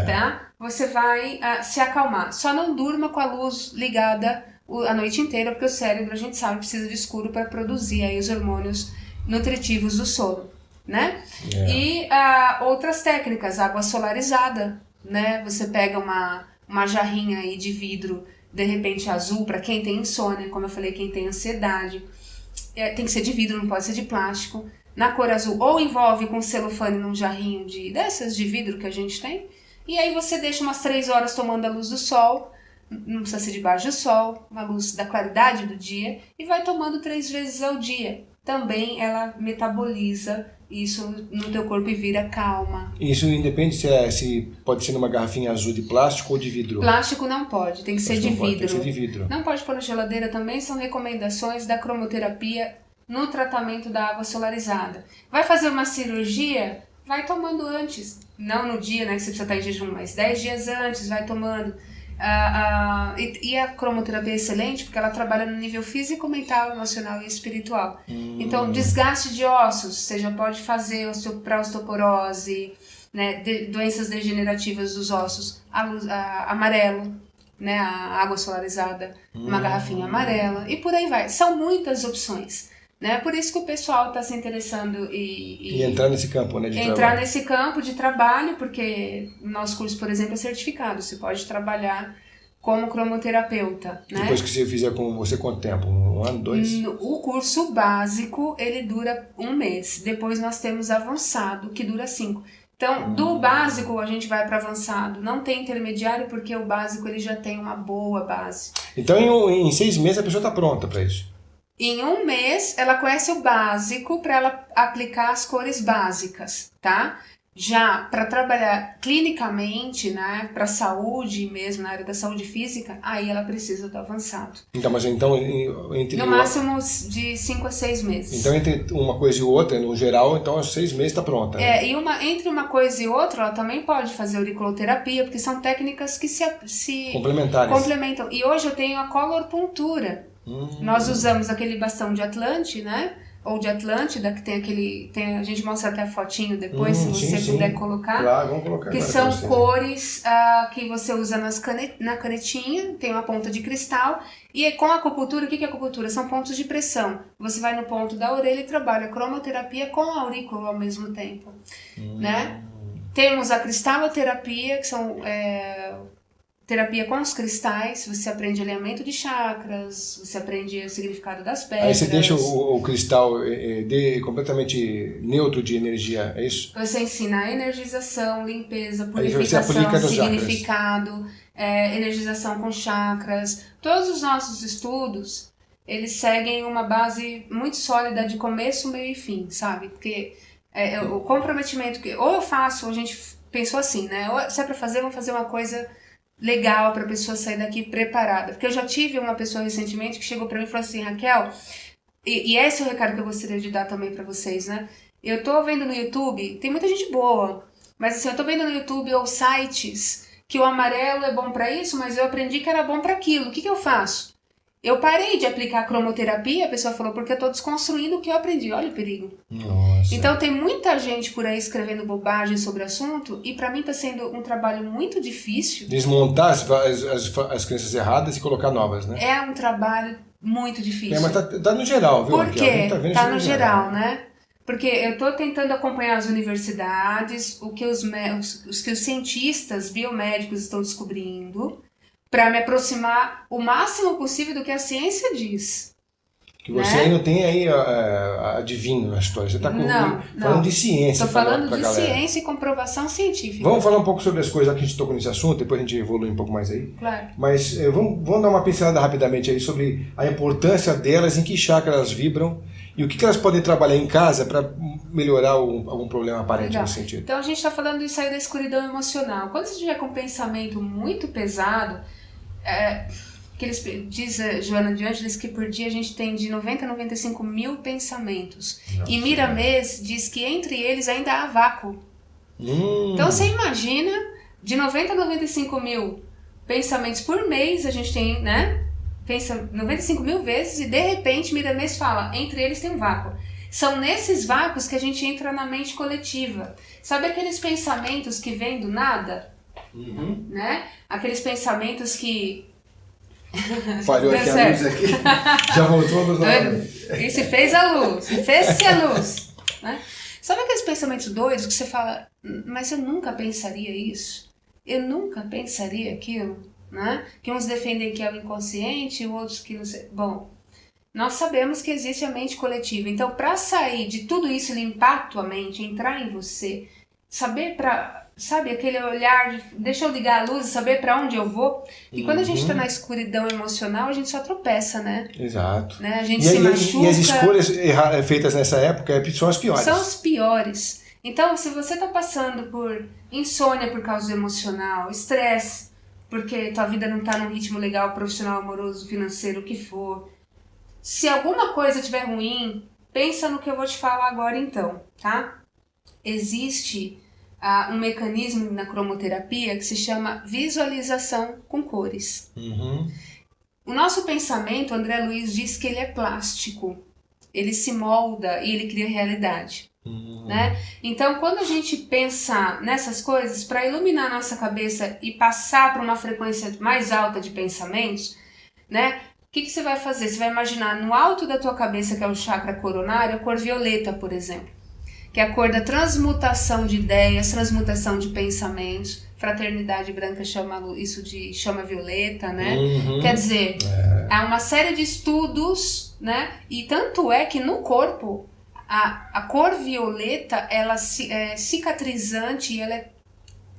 tá? Você vai se acalmar. Só não durma com a luz ligada a noite inteira, porque o cérebro, a gente sabe, precisa de escuro para produzir aí os hormônios nutritivos do sono, né? E outras técnicas, água solarizada, né? Você pega uma jarrinha aí de vidro, de repente azul, para quem tem insônia, como eu falei, quem tem ansiedade, tem que ser de vidro, não pode ser de plástico, na cor azul, ou envolve com celofane num jarrinho dessas de vidro que a gente tem, e aí você deixa umas 3 horas tomando a luz do sol, não precisa ser debaixo do sol, uma luz da claridade do dia, e vai tomando 3 vezes ao dia. Também ela metaboliza isso no teu corpo e vira calma. Isso independe se pode ser numa garrafinha azul de plástico ou de vidro? Plástico não pode, tem que ser de vidro. Tem que ser de vidro. Não pode pôr na geladeira também, são recomendações da cromoterapia no tratamento da água solarizada. Vai fazer uma cirurgia? Vai tomando antes. Não no dia, né, que você precisa estar em jejum, mas 10 dias antes, vai tomando. E a cromoterapia é excelente porque ela trabalha no nível físico, mental, emocional e espiritual. Então, desgaste de ossos, você já pode fazer para osteoporose, né, doenças degenerativas dos ossos, amarelo, né, a água solarizada, uma garrafinha amarela, e por aí vai. São muitas opções. Né? Por isso que o pessoal está se interessando e entrar nesse campo, né, de entrar trabalho. Nesse campo de trabalho, porque o nosso curso, por exemplo, é certificado. Você pode trabalhar como cromoterapeuta. Né? Depois que você fizer com você, quanto tempo? 1 ano, 2? O curso básico, ele dura 1 mês. Depois nós temos avançado, que dura 5. Então, do básico a gente vai para avançado. Não tem intermediário, porque o básico ele já tem uma boa base. Então, em 6 meses a pessoa está pronta para isso? Em 1 mês, ela conhece o básico para ela aplicar as cores básicas, tá? Já para trabalhar clinicamente, né, para saúde mesmo, na área da saúde física, aí ela precisa do avançado. Então, mas entre... No máximo de 5 a 6 meses. Então, entre uma coisa e outra, no geral, então, aos 6 meses está pronta. Né? E entre uma coisa e outra, ela também pode fazer auriculoterapia, porque são técnicas que se complementam. E hoje eu tenho a color puntura. Nós usamos aquele bastão de Atlante, né? Ou de Atlântida, que tem aquele... a gente mostra até a fotinho depois, se você puder colocar. Claro, vamos colocar. Que são cores que você usa na canetinha, tem uma ponta de cristal. E com a acupuntura, o que é acupuntura? São pontos de pressão. Você vai no ponto da orelha e trabalha cromoterapia com a aurícula ao mesmo tempo. Né? Temos a cristaloterapia, que são... terapia com os cristais, você aprende alinhamento de chakras, você aprende o significado das pedras. Aí você deixa o cristal completamente neutro de energia, é isso? Você ensina a energização, limpeza, purificação, significado, energização com chakras. Todos os nossos estudos, eles seguem uma base muito sólida de começo, meio e fim, sabe? Porque o comprometimento que ou eu faço, ou a gente pensou assim, né? Ou, se é para fazer, vamos fazer uma coisa legal para a pessoa sair daqui preparada. Porque eu já tive uma pessoa recentemente que chegou para mim e falou assim, Raquel, e esse é o recado que eu gostaria de dar também para vocês, né? Eu tô vendo no YouTube, tem muita gente boa, mas assim, eu tô vendo no YouTube ou sites que o amarelo é bom para isso, mas eu aprendi que era bom para aquilo. O que eu faço? Eu parei de aplicar a cromoterapia, a pessoa falou, porque eu tô desconstruindo o que eu aprendi. Olha o perigo. Nossa. Então tem muita gente por aí escrevendo bobagem sobre o assunto e para mim tá sendo um trabalho muito difícil. Desmontar as crenças erradas e colocar novas, né? É um trabalho muito difícil. Mas tá no geral, viu? Por quê? Tá no geral, né? Porque eu estou tentando acompanhar as universidades, o que os cientistas biomédicos estão descobrindo, para me aproximar o máximo possível do que a ciência diz. Que você aí não tem aí adivinho na história, você está falando de ciência. Estou falando de ciência e comprovação científica. Vamos falar um pouco sobre as coisas que a gente tocou nesse assunto, depois a gente evolui um pouco mais aí. Claro. Mas vamos dar uma pincelada rapidamente aí sobre a importância delas, em que chakra elas vibram e o que elas podem trabalhar em casa para melhorar algum problema aparente nesse sentido. Então a gente está falando de sair da escuridão emocional. Quando você estiver com um pensamento muito pesado, diz Joana de Ângeles que por dia a gente tem de 90 a 95 mil pensamentos. Nossa, e Miramês diz que entre eles ainda há vácuo. Então você imagina, de 90 a 95 mil pensamentos por mês a gente tem, né? Pensa 95 mil vezes e de repente Miramês fala, entre eles tem um vácuo. São nesses vácuos que a gente entra na mente coletiva. Sabe aqueles pensamentos que vêm do nada? Né? Aqueles pensamentos que... Falhou aqui a luz aqui. Já voltou a luz novamente. E se fez a luz. E fez-se a luz. Né? Sabe aqueles pensamentos doidos que você fala, mas eu nunca pensaria isso? Eu nunca pensaria aquilo? Né? Que uns defendem que é o inconsciente e outros que não sei. Bom, nós sabemos que existe a mente coletiva. Então, para sair de tudo isso, limpar a tua mente, entrar em você, saber sabe, aquele olhar, deixa eu ligar a luz e saber para onde eu vou. E quando a gente está na escuridão emocional, a gente só tropeça, né? Exato. Né? A gente se machuca. E as escolhas feitas nessa época são as piores. São as piores. Então, se você está passando por insônia por causa do emocional, estresse, porque tua vida não está num ritmo legal, profissional, amoroso, financeiro, o que for. Se alguma coisa estiver ruim, pensa no que eu vou te falar agora então, tá? Existe um mecanismo na cromoterapia que se chama visualização com cores. O nosso pensamento, André Luiz diz que ele é plástico. Ele se molda e ele cria realidade. Né? Então, quando a gente pensa nessas coisas, para iluminar nossa cabeça e passar para uma frequência mais alta de pensamentos, né? O que você vai fazer? Você vai imaginar no alto da tua cabeça, que é o chakra coronário, a cor violeta, por exemplo, que é a cor da transmutação de ideias, transmutação de pensamentos. Fraternidade Branca chama isso de chama violeta, né? Quer dizer, há uma série de estudos, né? E tanto é que no corpo a cor violeta, ela é cicatrizante e ela é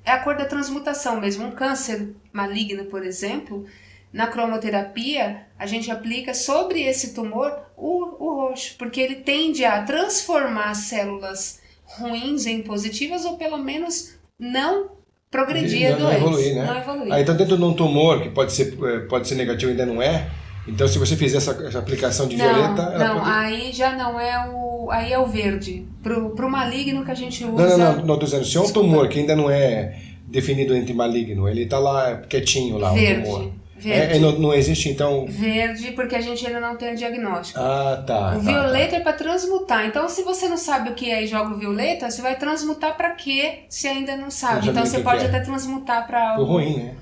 a cor da transmutação mesmo. Um câncer maligno, por exemplo, na cromoterapia, a gente aplica sobre esse tumor o roxo, porque ele tende a transformar as células ruins em positivas ou pelo menos não progredir a doença. Não evoluir, né? Não evoluir. Então dentro de um tumor que pode ser negativo e ainda não é, então se você fizer essa aplicação de violeta... Aí já não é aí é o verde. Pro maligno que a gente usa... Não, estou dizendo, se é um tumor que ainda não é definido entre maligno, ele está lá quietinho lá, verde. um tumor. Verde. Não existe, então... Verde, porque a gente ainda não tem o diagnóstico. Ah, tá. O violeta é para transmutar. Então, se você não sabe o que é e joga o violeta, você vai transmutar para quê se ainda não sabe? Então, você pode até transmutar para algo ruim, né?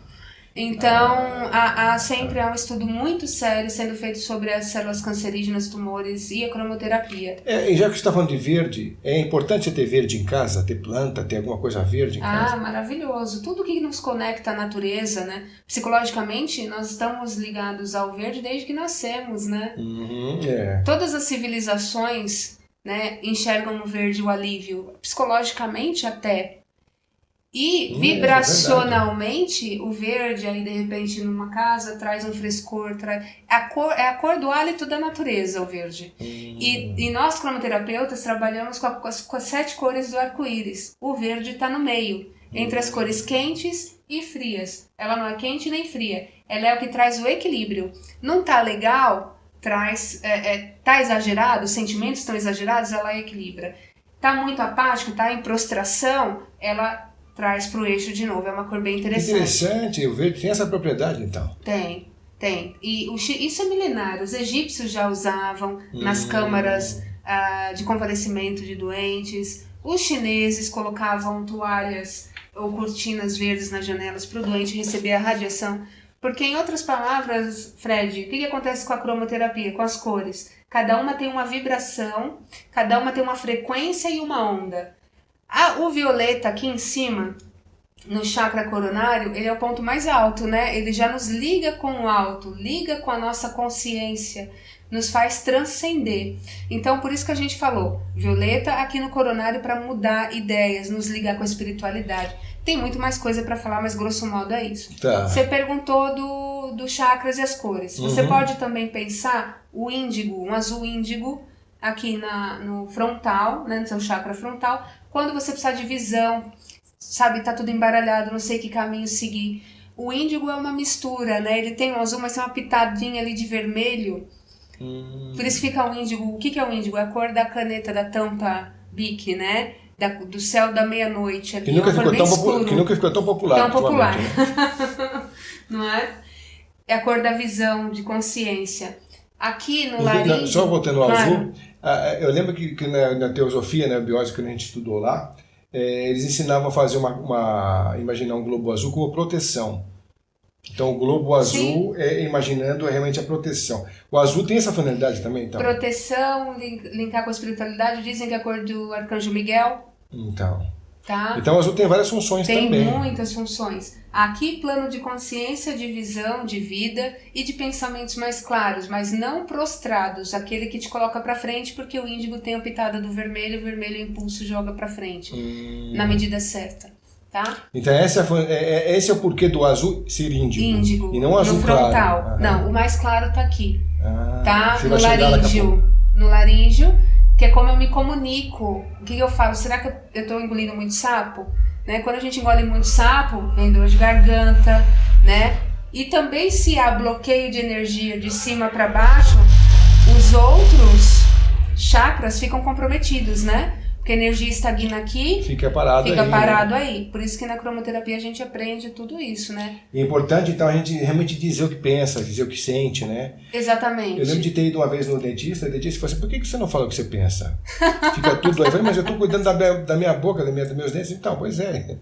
Então, há sempre um estudo muito sério sendo feito sobre as células cancerígenas, tumores e a cromoterapia. E já que você está falando de verde, é importante você ter verde em casa, ter planta, ter alguma coisa verde em casa? Ah, maravilhoso. Tudo que nos conecta à natureza, né? Psicologicamente, nós estamos ligados ao verde desde que nascemos, né? Todas as civilizações, né, enxergam no verde o alívio, psicologicamente até. E vibracionalmente, o verde aí de repente numa casa traz um frescor, é a cor do hálito da natureza, o verde. E nós cromoterapeutas trabalhamos com as 7 cores do arco-íris. O verde está no meio, entre as cores quentes e frias. Ela não é quente nem fria, ela é o que traz o equilíbrio. Não tá legal, tá exagerado, os sentimentos estão exagerados, ela equilibra. Tá muito apático, tá em prostração, ela traz para o eixo de novo, é uma cor bem interessante. Interessante, o verde tem essa propriedade então. Tem. E isso é milenário, os egípcios já usavam nas câmaras de convalescimento de doentes, os chineses colocavam toalhas ou cortinas verdes nas janelas para o doente receber a radiação, porque em outras palavras, Fred, o que acontece com a cromoterapia, com as cores? Cada uma tem uma vibração, cada uma tem uma frequência e uma onda. O violeta aqui em cima, no chakra coronário, ele é o ponto mais alto, né? Ele já nos liga com o alto, liga com a nossa consciência, nos faz transcender. Então, por isso que a gente falou, violeta aqui no coronário para mudar ideias, nos ligar com a espiritualidade. Tem muito mais coisa para falar, mas grosso modo é isso. Tá. Você perguntou do chakras e as cores. Você pode também pensar o índigo, um azul índigo, aqui no frontal, né, no seu chakra frontal, quando você precisar de visão, sabe, tá tudo embaralhado, não sei que caminho seguir. O índigo é uma mistura, né, ele tem um azul, mas tem uma pitadinha ali de vermelho, por isso fica o índigo. O que é o índigo? É a cor da caneta, da tampa Bic, né, do céu da meia-noite. Que nunca ficou tão popular. Tão popular, né? Não é? É a cor da visão, de consciência. Aqui no laríngeo... Só voltando ao azul, eu lembro que na teosofia, na biose que a gente estudou lá, eles ensinavam a fazer imaginar um globo azul como proteção. Então o globo azul imaginando realmente a proteção. O azul tem essa finalidade também, então? Proteção, linkar com a espiritualidade, dizem que é a cor do arcanjo Miguel. Então o azul tem várias funções também. Tem muitas funções. Aqui, plano de consciência, de visão, de vida e de pensamentos mais claros, mas não prostrados, aquele que te coloca pra frente, porque o índigo tem a pitada do vermelho, o vermelho impulso joga pra frente, na medida certa, tá? Então esse é o porquê do azul ser índigo e não azul no frontal. Claro. Não, o mais claro tá aqui, tá? No laríngeo, que é como eu me comunico. O que eu falo? Será que eu estou engolindo muito sapo? Né? Quando a gente engole muito sapo, vem dor de garganta, né? E também se há bloqueio de energia de cima para baixo, os outros chakras ficam comprometidos, né? Porque a energia estagna aqui, fica parado aí. Por isso que na cromoterapia a gente aprende tudo isso, né? É importante, então, a gente realmente dizer o que pensa, dizer o que sente, né? Exatamente. Eu lembro de ter ido uma vez no dentista, o dentista falou assim, por que você não fala o que você pensa? Fica tudo aí. Eu falei, mas eu estou cuidando da minha boca, dos meus dentes. Então, pois é.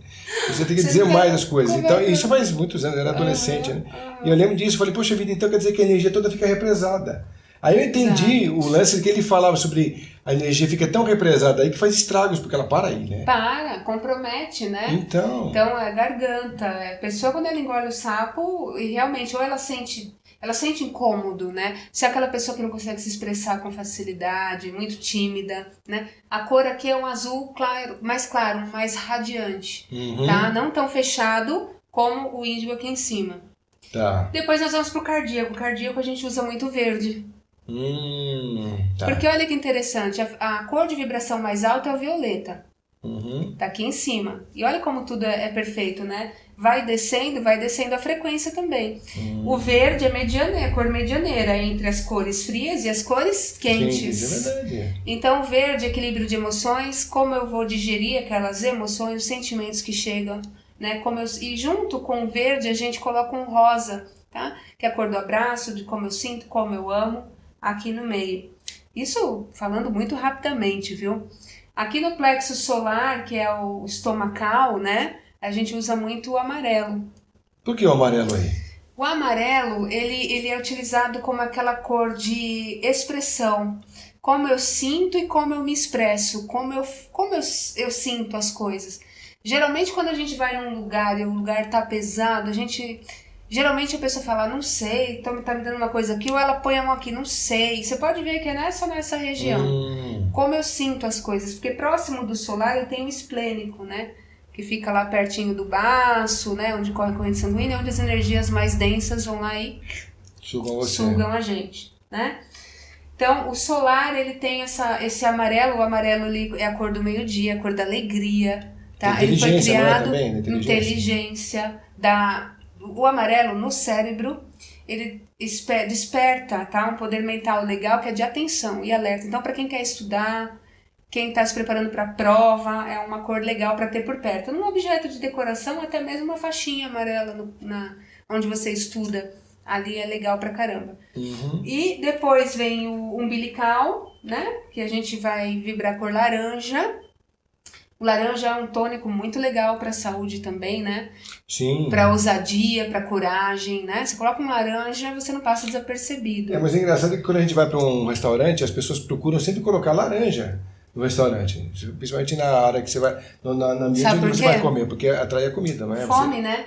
Você tem que dizer mais as coisas. Então, isso faz muitos anos, eu era adolescente, né? E eu lembro disso, falei, poxa vida, então quer dizer que a energia toda fica represada. Aí eu entendi o lance que ele falava sobre a energia fica tão represada aí que faz estragos, porque ela para aí, né? Compromete, né? Então é garganta. A pessoa, quando ela engole o sapo, e realmente, ou ela sente incômodo, né? Se é aquela pessoa que não consegue se expressar com facilidade, muito tímida, né? A cor aqui é um azul claro, mais radiante, tá? Não tão fechado como o índigo aqui em cima. Tá. Depois nós vamos pro cardíaco. O cardíaco a gente usa muito verde. Tá. Porque olha que interessante, a cor de vibração mais alta é o violeta. Tá aqui em cima. E olha como tudo é perfeito, né? Vai descendo a frequência também. O verde é a cor medianeira entre as cores frias e as cores quentes. É verdade. Então, o verde, equilíbrio de emoções, como eu vou digerir aquelas emoções, os sentimentos que chegam, né? E junto com o verde a gente coloca um rosa, tá? que é a cor do abraço, de como eu sinto, como eu amo, aqui no meio. Isso falando muito rapidamente, viu? Aqui no plexo solar, que é o estomacal, né? A gente usa muito o amarelo. Por que o amarelo aí? O amarelo, ele é utilizado como aquela cor de expressão. Como eu sinto e como eu me expresso. Como eu sinto as coisas. Geralmente, quando a gente vai num lugar e o lugar tá pesado, geralmente a pessoa fala, não sei, tá me dando uma coisa aqui, ou ela põe a mão aqui, não sei. Você pode ver que é nessa região. Como eu sinto as coisas. Porque próximo do solar eu tenho o esplênico, né? Que fica lá pertinho do baço, né? Onde corre a corrente sanguínea, onde as energias mais densas vão lá e sugam a gente, né? Então, o solar, ele tem esse amarelo. O amarelo ele é a cor do meio-dia, a cor da alegria, tá? Ele foi criado também, inteligência. O amarelo no cérebro, ele desperta, tá? Um poder mental legal que é de atenção e alerta. Então, para quem quer estudar, quem está se preparando para a prova, é uma cor legal para ter por perto. Num objeto de decoração, até mesmo uma faixinha amarela onde você estuda. Ali é legal pra caramba. E depois vem o umbilical, né? Que a gente vai vibrar cor laranja. O laranja é um tônico muito legal para a saúde também, né? Sim. Para ousadia, para coragem, né? Você coloca um laranja, você não passa desapercebido. Mas é engraçado que quando a gente vai para um restaurante, as pessoas procuram sempre colocar laranja no restaurante, principalmente na área que você vai, na ambiente onde você vai comer, porque atrai a comida, não é? Fome, né?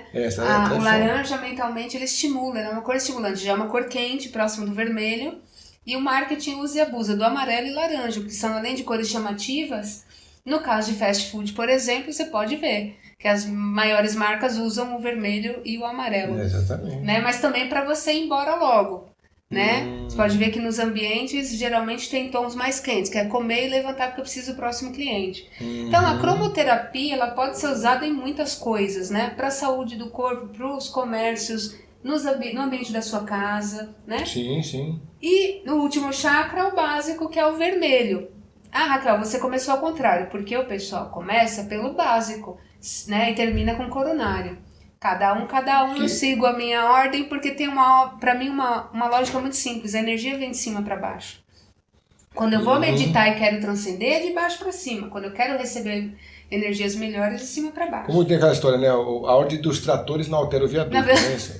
O laranja mentalmente ele estimula, é uma cor estimulante, já é uma cor quente, próximo do vermelho, e o marketing usa e abusa do amarelo e laranja, que são além de cores chamativas. No caso de fast food, por exemplo, você pode ver que as maiores marcas usam o vermelho e o amarelo. Exatamente. Né? Mas também para você ir embora logo. Né? Você pode ver que nos ambientes geralmente tem tons mais quentes, que é comer e levantar porque eu preciso do próximo cliente. Então a cromoterapia ela pode ser usada em muitas coisas, né? Para a saúde do corpo, para os comércios, no ambiente da sua casa, né? Sim, sim. E no último chakra, o básico, que é o vermelho. Ah, Raquel, você começou ao contrário, porque o pessoal começa pelo básico, né? E termina com coronário. Cada um, eu sigo a minha ordem, porque tem para mim uma lógica muito simples, a energia vem de cima para baixo. Quando eu vou meditar e quero transcender, é de baixo para cima. Quando eu quero receber energias melhores, de cima para baixo. Como tem aquela história, né? A ordem dos tratores não altera o viaduto, não é isso?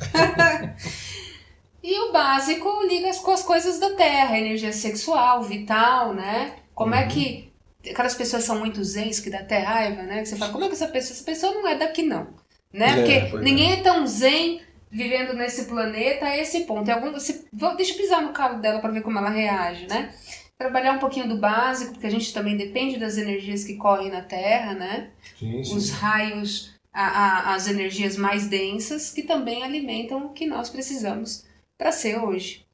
E o básico liga com as coisas da terra, energia sexual, vital, né? Como é que aquelas pessoas são muito zens, que dá até raiva, né? Que você fala, como é que essa pessoa não é daqui não? Né? Porque ninguém é tão zen vivendo nesse planeta a esse ponto. Deixa eu pisar no calo dela para ver como ela reage, né? Trabalhar um pouquinho do básico, porque a gente também depende das energias que correm na Terra, né? Sim. Os raios, as energias mais densas, que também alimentam o que nós precisamos para ser hoje.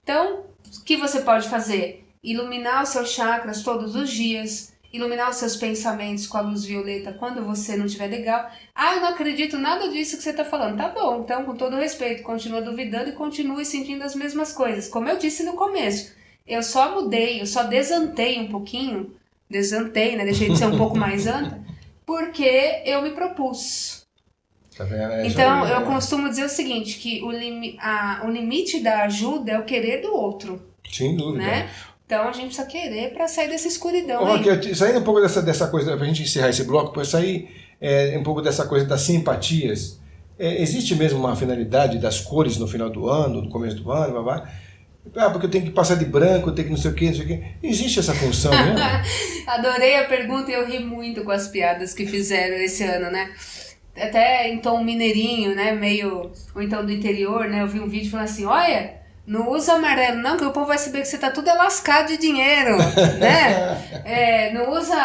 Então, o que você pode fazer? Iluminar os seus chakras todos os dias. Iluminar os seus pensamentos com a luz violeta quando você não estiver legal. Ah, eu não acredito nada disso que você está falando. Tá bom, então com todo respeito, continua duvidando e continue sentindo as mesmas coisas. Como eu disse no começo, eu só mudei, eu só desantei um pouquinho, né? Deixei de ser um pouco mais anta, porque eu me propus. Tá vendo? Então, eu costumo dizer o seguinte, que o limite da ajuda é o querer do outro. Sem dúvida. Né? Então a gente precisa querer para sair dessa escuridão. Aí. Saindo um pouco dessa coisa, para a gente encerrar esse bloco, para sair um pouco dessa coisa das simpatias, existe mesmo uma finalidade das cores no final do ano, no começo do ano, porque eu tenho que passar de branco, eu tenho que não sei o quê. Existe essa função mesmo? Adorei a pergunta e eu ri muito com as piadas que fizeram esse ano, né? Até em tom mineirinho, né? Ou então do interior, né? Eu vi um vídeo falando assim, olha... Não usa amarelo não, que o povo vai saber que você tá tudo lascado de dinheiro, né? Não usa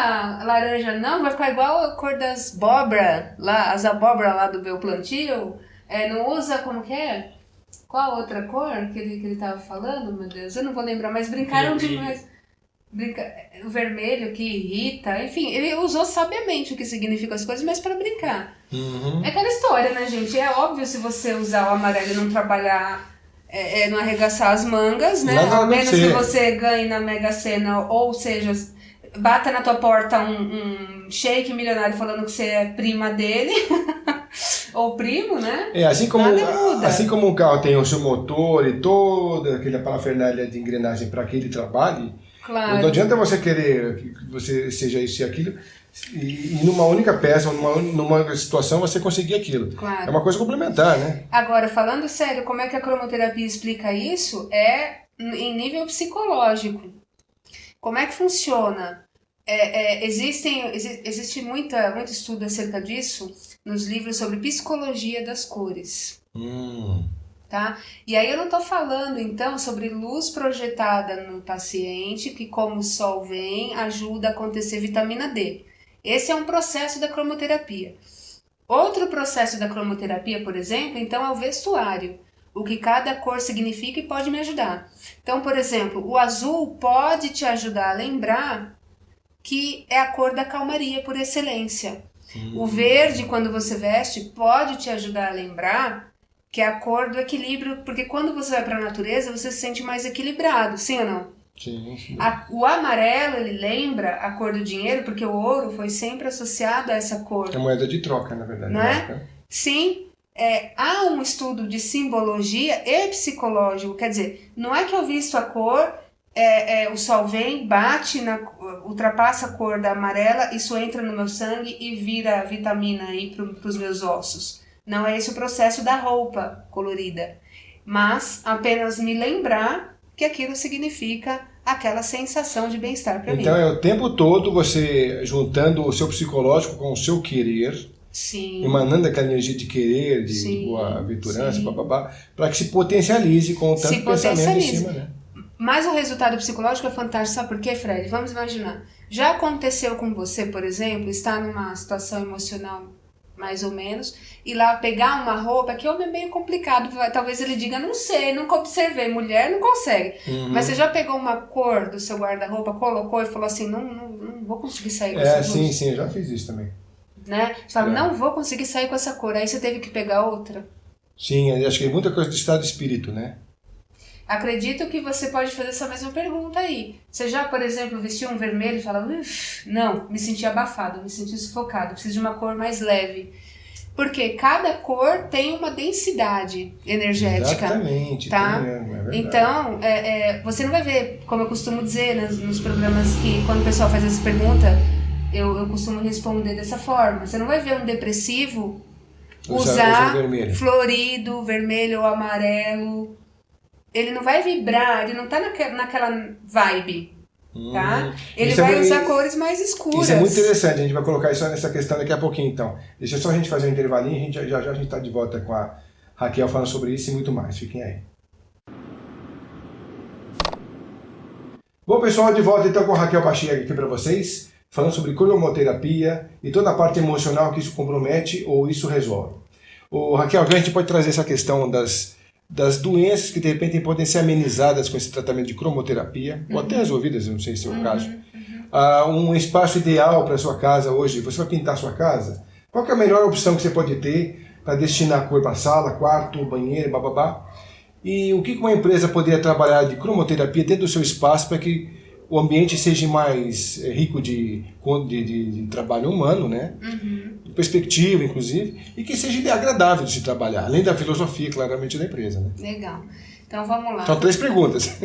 laranja não, vai ficar igual a cor das abóbora, as abóbora lá do meu plantio. Não usa, como que é? Qual outra cor que ele tava falando, meu Deus? Eu não vou lembrar, mas brincaram demais. O vermelho que irrita, enfim, ele usou sabiamente o que significa as coisas, mas para brincar. É aquela história, né, gente? É óbvio se você usar o amarelo e não trabalhar... não arregaçar as mangas, né? Ao menos que você ganhe na Mega Sena, ou seja, bata na tua porta um sheik milionário falando que você é prima dele, ou primo, né? Assim como um carro tem o seu motor e toda aquela parafernália de engrenagem para que ele trabalhe, claro. Não adianta você querer que você seja isso e aquilo e numa única peça, numa situação você conseguir aquilo. Claro. É uma coisa complementar, né? Agora, falando sério, como é que a cromoterapia explica isso? É em nível psicológico. Como é que funciona? Existe muito estudo acerca disso nos livros sobre psicologia das cores. Tá? E aí eu não estou falando, então, sobre luz projetada no paciente, que como o sol vem, ajuda a acontecer vitamina D. Esse é um processo da cromoterapia. Outro processo da cromoterapia, por exemplo, então, é o vestuário. O que cada cor significa e pode me ajudar. Então, por exemplo, o azul pode te ajudar a lembrar que é a cor da calmaria por excelência. O verde, quando você veste, pode te ajudar a lembrar que é a cor do equilíbrio, porque quando você vai para a natureza, você se sente mais equilibrado, sim ou não? Sim. O amarelo, ele lembra a cor do dinheiro, porque o ouro foi sempre associado a essa cor. É moeda de troca, na verdade. Não é? Sim. Há um estudo de simbologia e psicológico, quer dizer, não é que eu visto a cor, o sol vem, bate, ultrapassa a cor da amarela, isso entra no meu sangue e vira vitamina aí para os meus ossos. Não é esse o processo da roupa colorida, mas apenas me lembrar que aquilo significa aquela sensação de bem-estar para mim. Então é o tempo todo você juntando o seu psicológico com o seu querer, sim, emanando aquela energia de querer, de boa aventurança, para que se potencialize com tanto pensamento em cima, né? Mas o resultado psicológico é fantástico, sabe por quê, Fred? Vamos imaginar. Já aconteceu com você, por exemplo, estar numa situação emocional mais ou menos, e lá pegar uma roupa, que homem é meio complicado, talvez ele diga, não sei, nunca observei, mulher não consegue, mas você já pegou uma cor do seu guarda-roupa, colocou e falou assim, não vou conseguir sair com essa blusa? Sim, eu já fiz isso também. Né? Você fala, não vou conseguir sair com essa cor, aí você teve que pegar outra? Sim, acho que é muita coisa de estado de espírito, né? Acredito que você pode fazer essa mesma pergunta aí. Você já, por exemplo, vestiu um vermelho e fala, não, me senti abafado, me senti sufocado, preciso de uma cor mais leve. Porque cada cor tem uma densidade energética. Exatamente. Tá? É verdade. Então, você não vai ver, como eu costumo dizer nos programas que quando o pessoal faz essa pergunta, eu costumo responder dessa forma. Você não vai ver um depressivo usar florido, vermelho ou amarelo. Ele não vai vibrar, ele não tá naquela vibe, tá? Ele vai usar cores mais escuras. Isso é muito interessante, a gente vai colocar isso nessa questão daqui a pouquinho, então. Deixa só a gente fazer um intervalinho, já a gente tá de volta com a Raquel falando sobre isso e muito mais. Fiquem aí. Bom, pessoal, de volta então com a Raquel Pacheco aqui para vocês, falando sobre cromoterapia e toda a parte emocional que isso compromete ou isso resolve. Raquel, a gente pode trazer essa questão das doenças que de repente podem ser amenizadas com esse tratamento de cromoterapia, ou até resolvidas, não sei se é o caso. Um espaço ideal para a sua casa hoje, você vai pintar a sua casa? Qual que é a melhor opção que você pode ter para destinar a cor para sala, quarto, banheiro, bababá? E o que uma empresa poderia trabalhar de cromoterapia dentro do seu espaço para que o ambiente seja mais rico de trabalho humano, né? De perspectiva, inclusive, e que seja agradável de se trabalhar, além da filosofia, claramente, da empresa. Né? Legal. Então, vamos lá. São 3 perguntas.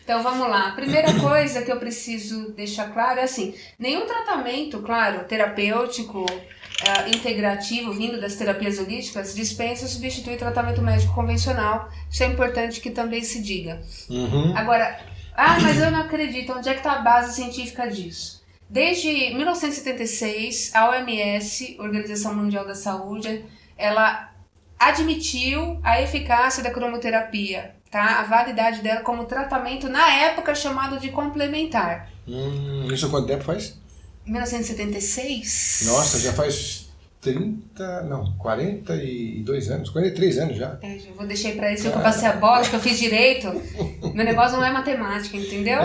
Então, vamos lá. A primeira coisa que eu preciso deixar claro é assim, nenhum tratamento, claro, terapêutico, integrativo, vindo das terapias holísticas, dispensa ou substitui tratamento médico convencional. Isso é importante que também se diga. Agora, mas eu não acredito. Onde é que está a base científica disso? Desde 1976, a OMS, Organização Mundial da Saúde, ela admitiu a eficácia da cromoterapia, tá? A validade dela como tratamento, na época chamado de complementar. Isso quanto tempo faz? 1976? Nossa, já faz 42 anos, 43 anos já. Eu vou deixar pra isso que eu passei a bola, que eu fiz direito. Meu negócio não é matemática, entendeu?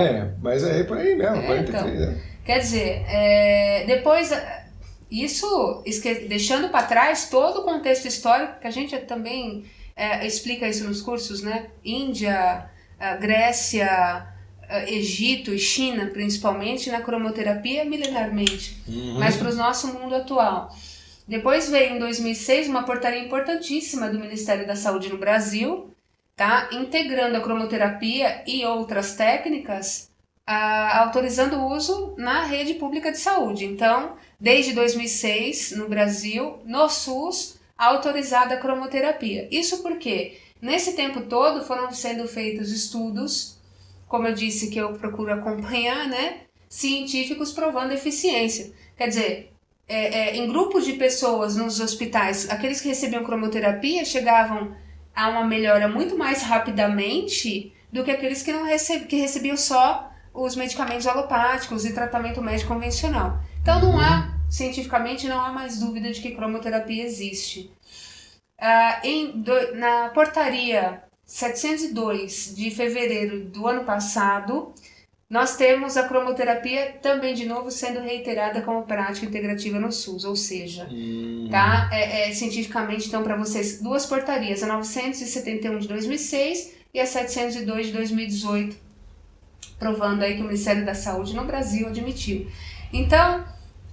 Mas é por aí mesmo, 43 anos. Quer dizer, depois, isso deixando para trás todo o contexto histórico, que a gente também explica isso nos cursos, né? Índia, Grécia, Egito e China, principalmente, na cromoterapia milenarmente, mas para o nosso mundo atual. Depois veio em 2006 uma portaria importantíssima do Ministério da Saúde no Brasil, tá? Integrando a cromoterapia e outras técnicas, autorizando o uso na rede pública de saúde. Então, desde 2006, no Brasil, no SUS, autorizada a cromoterapia. Isso porque, nesse tempo todo, foram sendo feitos estudos, como eu disse que eu procuro acompanhar, né? Científicos provando eficiência. Quer dizer, em grupos de pessoas nos hospitais, aqueles que recebiam cromoterapia chegavam a uma melhora muito mais rapidamente do que aqueles que que recebiam só os medicamentos alopáticos e tratamento médico convencional. Então cientificamente não há mais dúvida de que cromoterapia existe. Na portaria 702 de fevereiro do ano passado, nós temos a cromoterapia também de novo sendo reiterada como prática integrativa no SUS, ou seja, tá? Cientificamente, então, para vocês, duas portarias, a 971 de 2006 e a 702 de 2018, provando aí que o Ministério da Saúde no Brasil admitiu. Então,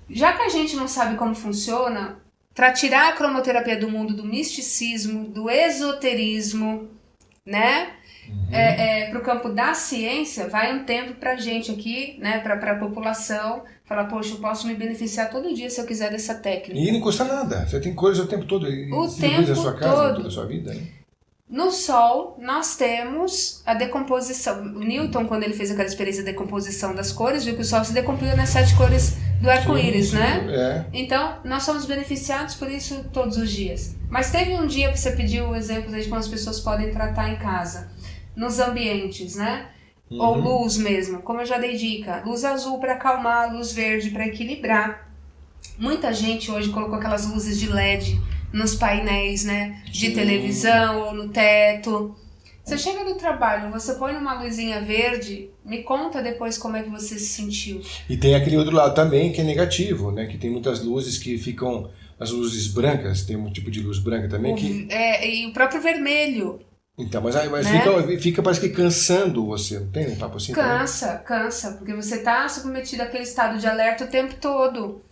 já que a gente não sabe como funciona, para tirar a cromoterapia do mundo do misticismo, do esoterismo, né? Para o campo da ciência, vai um tempo para a gente aqui, né, para a população, falar, poxa, eu posso me beneficiar todo dia se eu quiser dessa técnica. E não custa nada, você tem cores o tempo todo, o tempo na sua casa, toda a sua vida, né? No Sol, nós temos a decomposição. O Newton, quando ele fez aquela experiência de decomposição das cores, viu que o Sol se decompunha nas 7 cores do arco-íris, né? Então, nós somos beneficiados por isso todos os dias. Mas teve um dia que você pediu exemplos de como as pessoas podem tratar em casa, nos ambientes, né? Ou luz mesmo, como eu já dei dica. Luz azul para acalmar, luz verde para equilibrar. Muita gente hoje colocou aquelas luzes de LED nos painéis, né, de televisão ou no teto. Você chega do trabalho, você põe uma luzinha verde, me conta depois como é que você se sentiu. E tem aquele outro lado também que é negativo, né, que tem muitas luzes que ficam, as luzes brancas, tem um tipo de luz branca também e o próprio vermelho. Então, mas né? fica parece que cansando você, não tem um papo assim? Cansa, porque você está submetido àquele estado de alerta o tempo todo,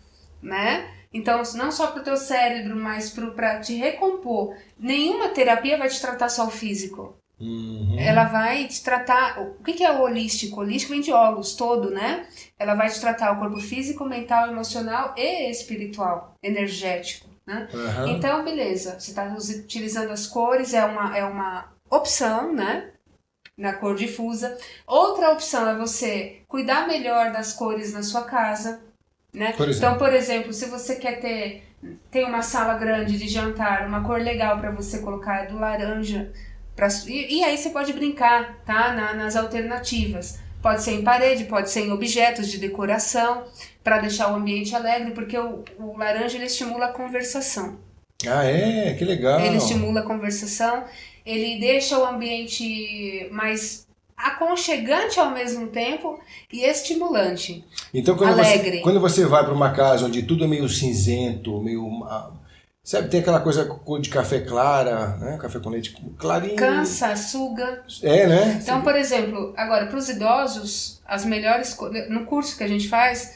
né? Então, não só para o teu cérebro, mas para te recompor. Nenhuma terapia vai te tratar só o físico. Ela vai te tratar... O que é o holístico? O holístico vem de holos, todo, né? Ela vai te tratar o corpo físico, mental, emocional e espiritual, energético, né? Então, beleza. Você está utilizando as cores, é uma opção, né? Na cor difusa. Outra opção é você cuidar melhor das cores na sua casa, né? Então, por exemplo, se você quer ter uma sala grande de jantar, uma cor legal para você colocar é do laranja. E aí você pode brincar, tá? Nas alternativas. Pode ser em parede, pode ser em objetos de decoração, para deixar o ambiente alegre, porque o laranja ele estimula a conversação. Que legal! Ele estimula a conversação, ele deixa o ambiente mais aconchegante ao mesmo tempo e estimulante. Então, alegre. Quando você vai para uma casa onde tudo é meio cinzento, sabe, tem aquela coisa cor de café clara, né? Café com leite clarinho. Cansa, suga. Né? Então, por exemplo, agora, para os idosos, as melhores... No curso que a gente faz,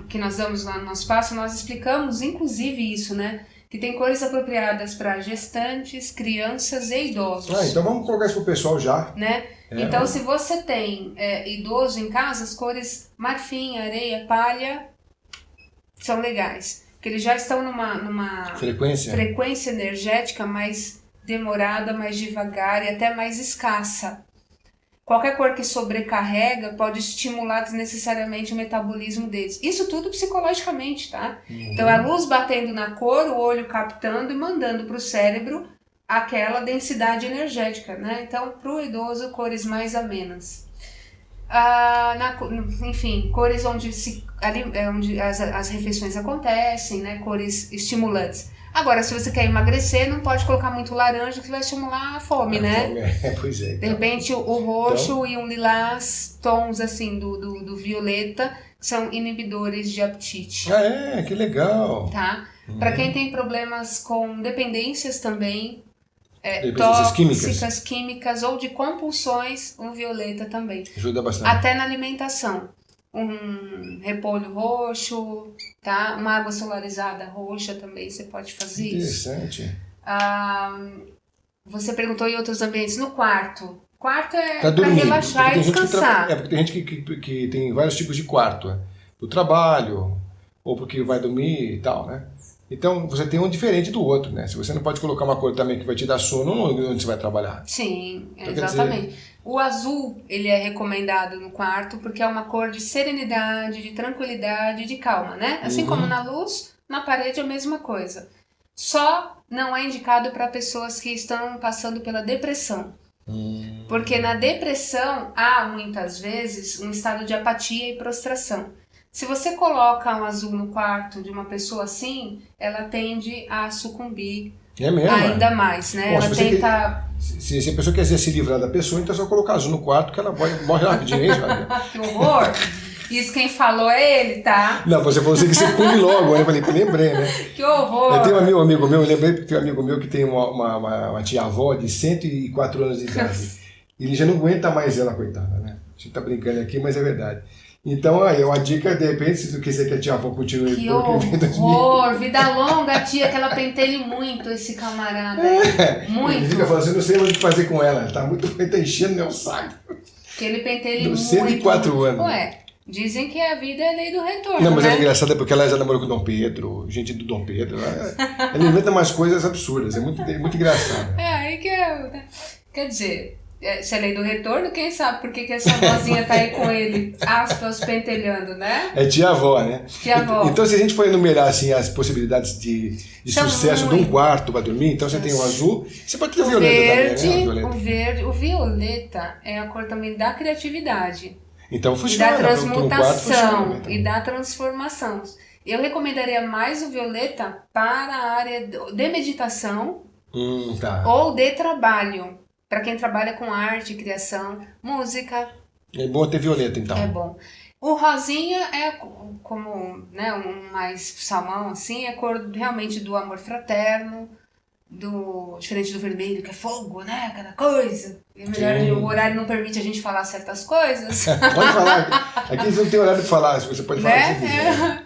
que nós damos lá no nosso espaço, nós explicamos, inclusive, isso, né? Que tem cores apropriadas para gestantes, crianças e idosos. Então vamos colocar isso pro pessoal já. Né? Então, se você tem idoso em casa, as cores marfim, areia, palha são legais. Porque eles já estão numa frequência energética mais demorada, mais devagar e até mais escassa. Qualquer cor que sobrecarrega pode estimular desnecessariamente o metabolismo deles. Isso tudo psicologicamente, tá? Então, a luz batendo na cor, o olho captando e mandando para o cérebro aquela densidade energética, né? Então, para o idoso, cores mais amenas. Enfim, cores onde as refeições acontecem, né? Cores estimulantes. Agora, se você quer emagrecer, não pode colocar muito laranja, que vai estimular a fome, né? Pois é. De repente, o roxo e um lilás, tons assim do violeta, que são inibidores de apetite. Que legal! Tá? Para quem tem problemas com dependências também, tóxicas químicas ou de compulsões, o violeta também. Ajuda bastante. Até na alimentação. um repolho roxo, tá? Uma água solarizada roxa também você pode fazer isso. Interessante. Você perguntou em outros ambientes. No quarto. Quarto é para relaxar e descansar. Porque tem gente que tem vários tipos de quarto. Pro trabalho, ou porque vai dormir e tal, né? Então, você tem um diferente do outro, né? Se você não pode colocar uma cor também que vai te dar sono onde você vai trabalhar. Sim, então, exatamente. O azul, ele é recomendado no quarto porque é uma cor de serenidade, de tranquilidade, de calma, né? Assim como na luz, na parede é a mesma coisa. Só não é indicado para pessoas que estão passando pela depressão. Porque na depressão há, muitas vezes, um estado de apatia e prostração. Se você coloca um azul no quarto de uma pessoa assim, ela tende a sucumbir ainda mais, né? Bom, ela tenta... Se a pessoa quiser se livrar da pessoa, então é só colocar azul no quarto que ela morre rapidinho. Que horror! Isso quem falou é ele, tá? Não, você falou assim que você come logo, eu falei, lembrei, né? Que horror! Eu tenho um amigo meu, eu lembrei que tem um amigo meu que tem uma tia-avó de 104 anos de idade. Ele já não aguenta mais ela, coitada, né? A gente tá brincando aqui, mas é verdade. Então, aí, uma dica, de repente, se tu quiser que a tia-avó continue... Que horror! Vida longa, tia, que ela pentelhe muito esse camarada aí. Muito! Ele fica falando assim, eu não sei mais o que fazer com ela, tá enchendo meu saco. Que ele pentelhe muito. 104 anos. Ué, dizem que a vida é lei do retorno, não, mas né? é engraçado porque ela já namorou com o Dom Pedro, gente do Dom Pedro. Ela inventa umas coisas absurdas, é muito engraçado. Aí que é... Quer dizer... Se é lei do retorno, quem sabe por que essa vozinha tá aí com ele, aspas, pentelhando, né? É tia-avó, né? Tia-avó. Então, se a gente for enumerar assim, as possibilidades de sucesso de um quarto para dormir, então você tem o azul, você pode ter o violeta também, né? O violeta é a cor também da criatividade. Então funciona. E da transmutação, e da transformação. Eu recomendaria mais o violeta para a área de meditação ou de trabalho. Para quem trabalha com arte, criação, música. É bom ter violeta, então. É bom. O rosinha é como, né, um mais salmão, assim, é cor realmente do amor fraterno, diferente do vermelho, que é fogo, né, aquela coisa. É melhor, o horário não permite a gente falar certas coisas. Pode falar. Aqui não tem horário de falar, você pode falar o que você quiser.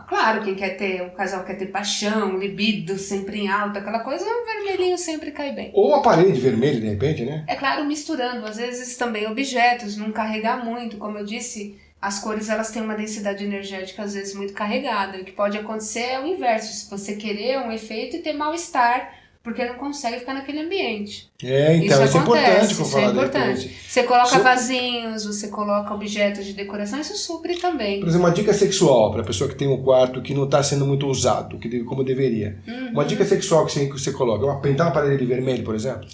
Claro, o casal quer ter paixão, libido sempre em alta, aquela coisa, o vermelhinho sempre cai bem. Ou a parede vermelha, de repente, né? É claro, misturando, às vezes também objetos, não carregar muito, como eu disse, as cores elas têm uma densidade energética às vezes muito carregada, o que pode acontecer é o inverso, se você querer um efeito e ter mal-estar, porque não consegue ficar naquele ambiente. Então isso é importante. Isso é importante. Você coloca vasinhos, você coloca objetos de decoração, isso supre também. Por exemplo, uma dica sexual para a pessoa que tem um quarto que não está sendo muito usado, como deveria. Uma dica sexual que você coloca, pintar uma parede de vermelho, por exemplo?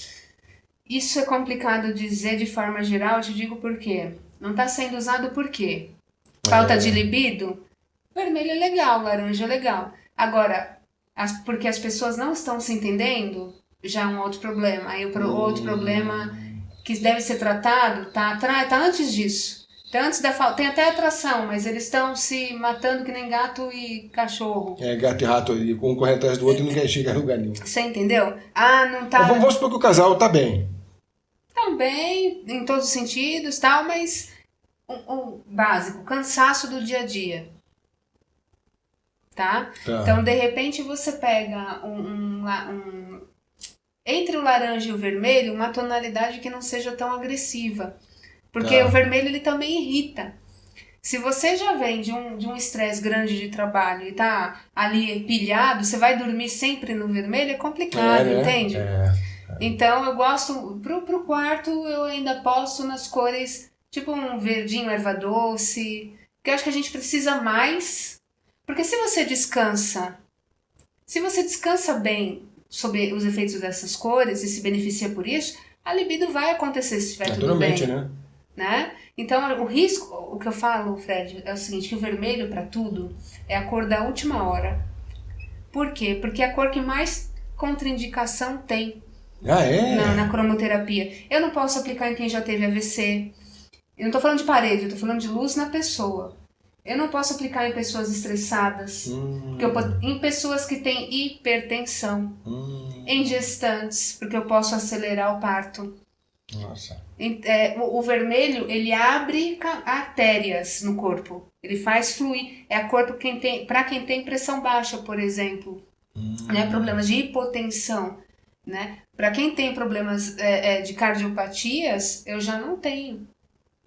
Isso é complicado dizer de forma geral, eu te digo por quê. Não está sendo usado por quê? Falta de libido? Vermelho é legal, laranja é legal. Agora... porque as pessoas não estão se entendendo, já é um outro problema. Aí o outro problema que deve ser tratado tá antes disso. Então, antes tem até atração, mas eles estão se matando que nem gato e cachorro. Gato e rato, um corre atrás do outro e ninguém chega a lugar nenhum. Você entendeu? Não tá... Vamos supor que o casal tá bem. Tá bem, em todos os sentidos, tal, mas o básico, cansaço do dia a dia. Tá? Então, de repente, você pega entre o laranja e o vermelho, uma tonalidade que não seja tão agressiva. Porque o vermelho, ele também irrita. Se você já vem de um estresse grande de trabalho e tá ali pilhado, você vai dormir sempre no vermelho, é complicado, entende? Então, eu gosto... Pro quarto, eu ainda posto nas cores, tipo um verdinho, erva doce, porque eu acho que a gente precisa mais... Porque se você descansa bem sob os efeitos dessas cores e se beneficia por isso, a libido vai acontecer se estiver tudo bem. Né? Então, o risco, o que eu falo, Fred, é o seguinte, que o vermelho para tudo é a cor da última hora. Por quê? Porque é a cor que mais contraindicação tem na cromoterapia. Eu não posso aplicar em quem já teve AVC. Eu não estou falando de parede, eu estou falando de luz na pessoa. Eu não posso aplicar em pessoas estressadas, em pessoas que têm hipertensão, em gestantes, porque eu posso acelerar o parto. Nossa. O vermelho, ele abre artérias no corpo. Ele faz fluir. É a cor para quem tem pressão baixa, por exemplo. Né? Problemas de hipotensão. Né? Para quem tem problemas de cardiopatias, eu já não tenho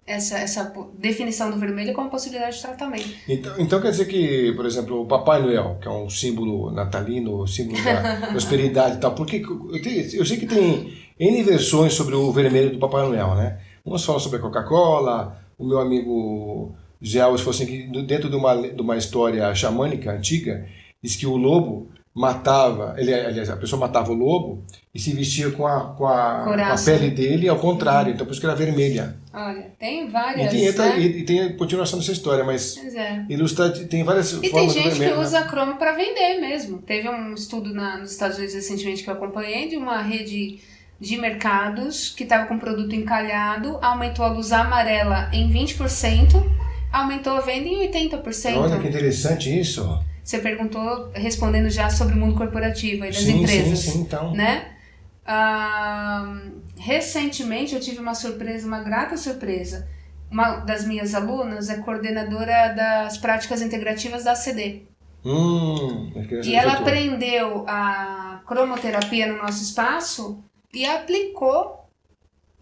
essa definição do vermelho como possibilidade de tratamento. Então quer dizer que, por exemplo, o Papai Noel, que é um símbolo natalino, símbolo da prosperidade e tal, porque eu sei que tem N versões sobre o vermelho do Papai Noel, né? Uns falam sobre a Coca-Cola, o meu amigo Zé Alves falou assim que dentro de uma história xamânica antiga, diz que o lobo matava, aliás, a pessoa matava o lobo e se vestia com a pele dele ao contrário, então por isso que era vermelha. Olha, tem várias, e tem a continuação dessa história, mas ilustra, tem várias formas de vermelho. E tem gente que usa cromo para vender mesmo. Teve um estudo nos Estados Unidos recentemente que eu acompanhei de uma rede de mercados que estava com produto encalhado, aumentou a luz amarela em 20%, aumentou a venda em 80%. Olha que interessante isso. Você perguntou, respondendo já sobre o mundo corporativo e das empresas. Sim, então. Né? Recentemente eu tive uma surpresa, uma grata surpresa. Uma das minhas alunas é coordenadora das práticas integrativas da ACD. E ela aprendeu a cromoterapia no nosso espaço e aplicou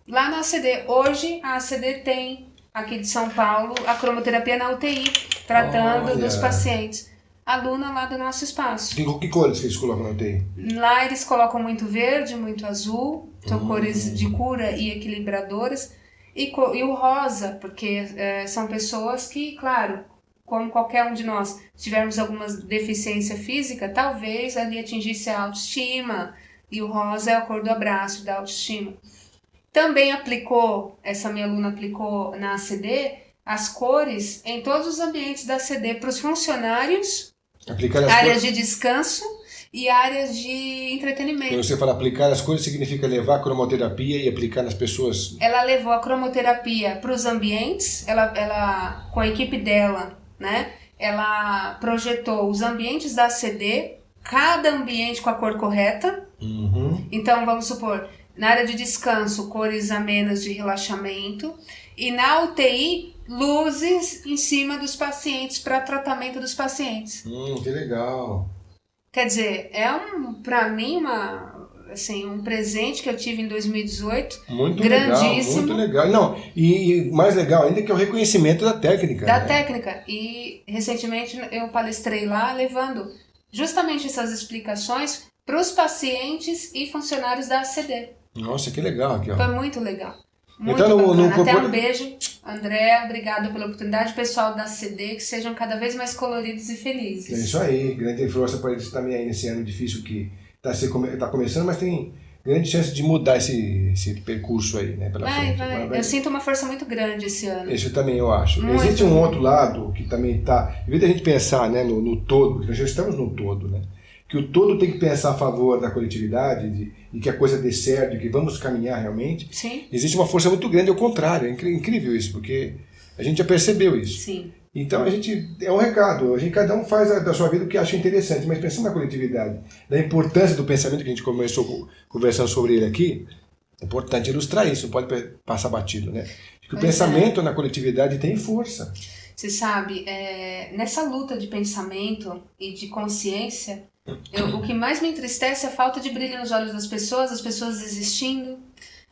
lá na ACD. Hoje a ACD tem, aqui de São Paulo, a cromoterapia na UTI, tratando dos pacientes. Aluna lá do nosso espaço. Que cores que eles colocam na UTI? Lá eles colocam muito verde, muito azul, são cores de cura e equilibradoras. E o rosa, porque são pessoas que, claro, como qualquer um de nós, tivermos alguma deficiência física, talvez ali atingisse a autoestima. E o rosa é a cor do abraço, da autoestima. Também essa minha aluna aplicou na ACD, as cores em todos os ambientes da ACD para os funcionários, áreas de descanso e áreas de entretenimento. Quando você fala aplicar as cores, significa levar a cromoterapia e aplicar nas pessoas? Ela levou a cromoterapia para os ambientes, ela com a equipe dela, né? Ela projetou os ambientes da ACD, cada ambiente com a cor correta. Então, vamos supor, na área de descanso, cores amenas de relaxamento. E na UTI, luzes em cima dos pacientes, para tratamento dos pacientes. Que legal. Quer dizer, para mim, um presente que eu tive em 2018. Muito grandíssimo. Legal, muito legal. Não, e mais legal ainda que é o reconhecimento da técnica. Técnica. E recentemente eu palestrei lá, levando justamente essas explicações para os pacientes e funcionários da ACD. Nossa, que legal aqui, ó. Foi muito legal. Muito então, bacana. Até um beijo, André, obrigado pela oportunidade. Pessoal da ACD, que sejam cada vez mais coloridos e felizes. É isso aí, grande força para eles também aí nesse ano difícil que está começando, mas tem grande chance de mudar esse percurso aí, né? Pela frente. Vai. Eu sinto uma força muito grande esse ano. Isso também eu acho. Existe um outro lado que também está, em vez da gente pensar, né, no todo, nós já estamos no todo, né? Que o todo tem que pensar a favor da coletividade, de que a coisa dê certo, de que vamos caminhar realmente. Sim. Existe uma força muito grande ao contrário. É incrível isso, porque a gente já percebeu isso. Sim. Então é um recado. Cada um faz da sua vida o que acha interessante, mas pensando na coletividade, da importância do pensamento que a gente começou conversando sobre ele aqui, é importante ilustrar isso, não pode passar batido, né? Porque o pensamento na coletividade tem força. Você sabe, nessa luta de pensamento e de consciência, o que mais me entristece é a falta de brilho nos olhos das pessoas, as pessoas desistindo,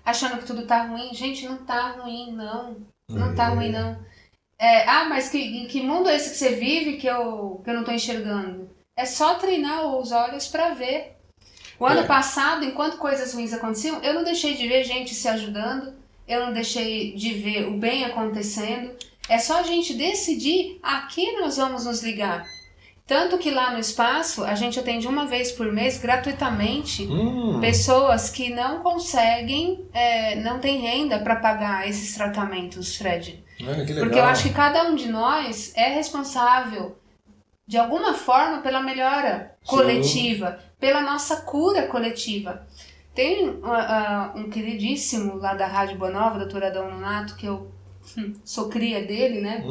achando que tudo tá ruim. Gente, não tá ruim, não. Não tá ruim, não. Mas que mundo é esse que você vive que eu não tô enxergando? É só treinar os olhos para ver. O ano passado, enquanto coisas ruins aconteciam, eu não deixei de ver gente se ajudando, eu não deixei de ver o bem acontecendo. É só a gente decidir a que nós vamos nos ligar. Tanto que lá no espaço, a gente atende uma vez por mês, gratuitamente, pessoas que não conseguem, não têm renda para pagar esses tratamentos, Fred. Que legal. Porque eu acho que cada um de nós é responsável, de alguma forma, pela melhora coletiva, pela nossa cura coletiva. Tem um queridíssimo lá da Rádio Boa Nova, doutor Adão Nonato, que eu sou cria dele, né?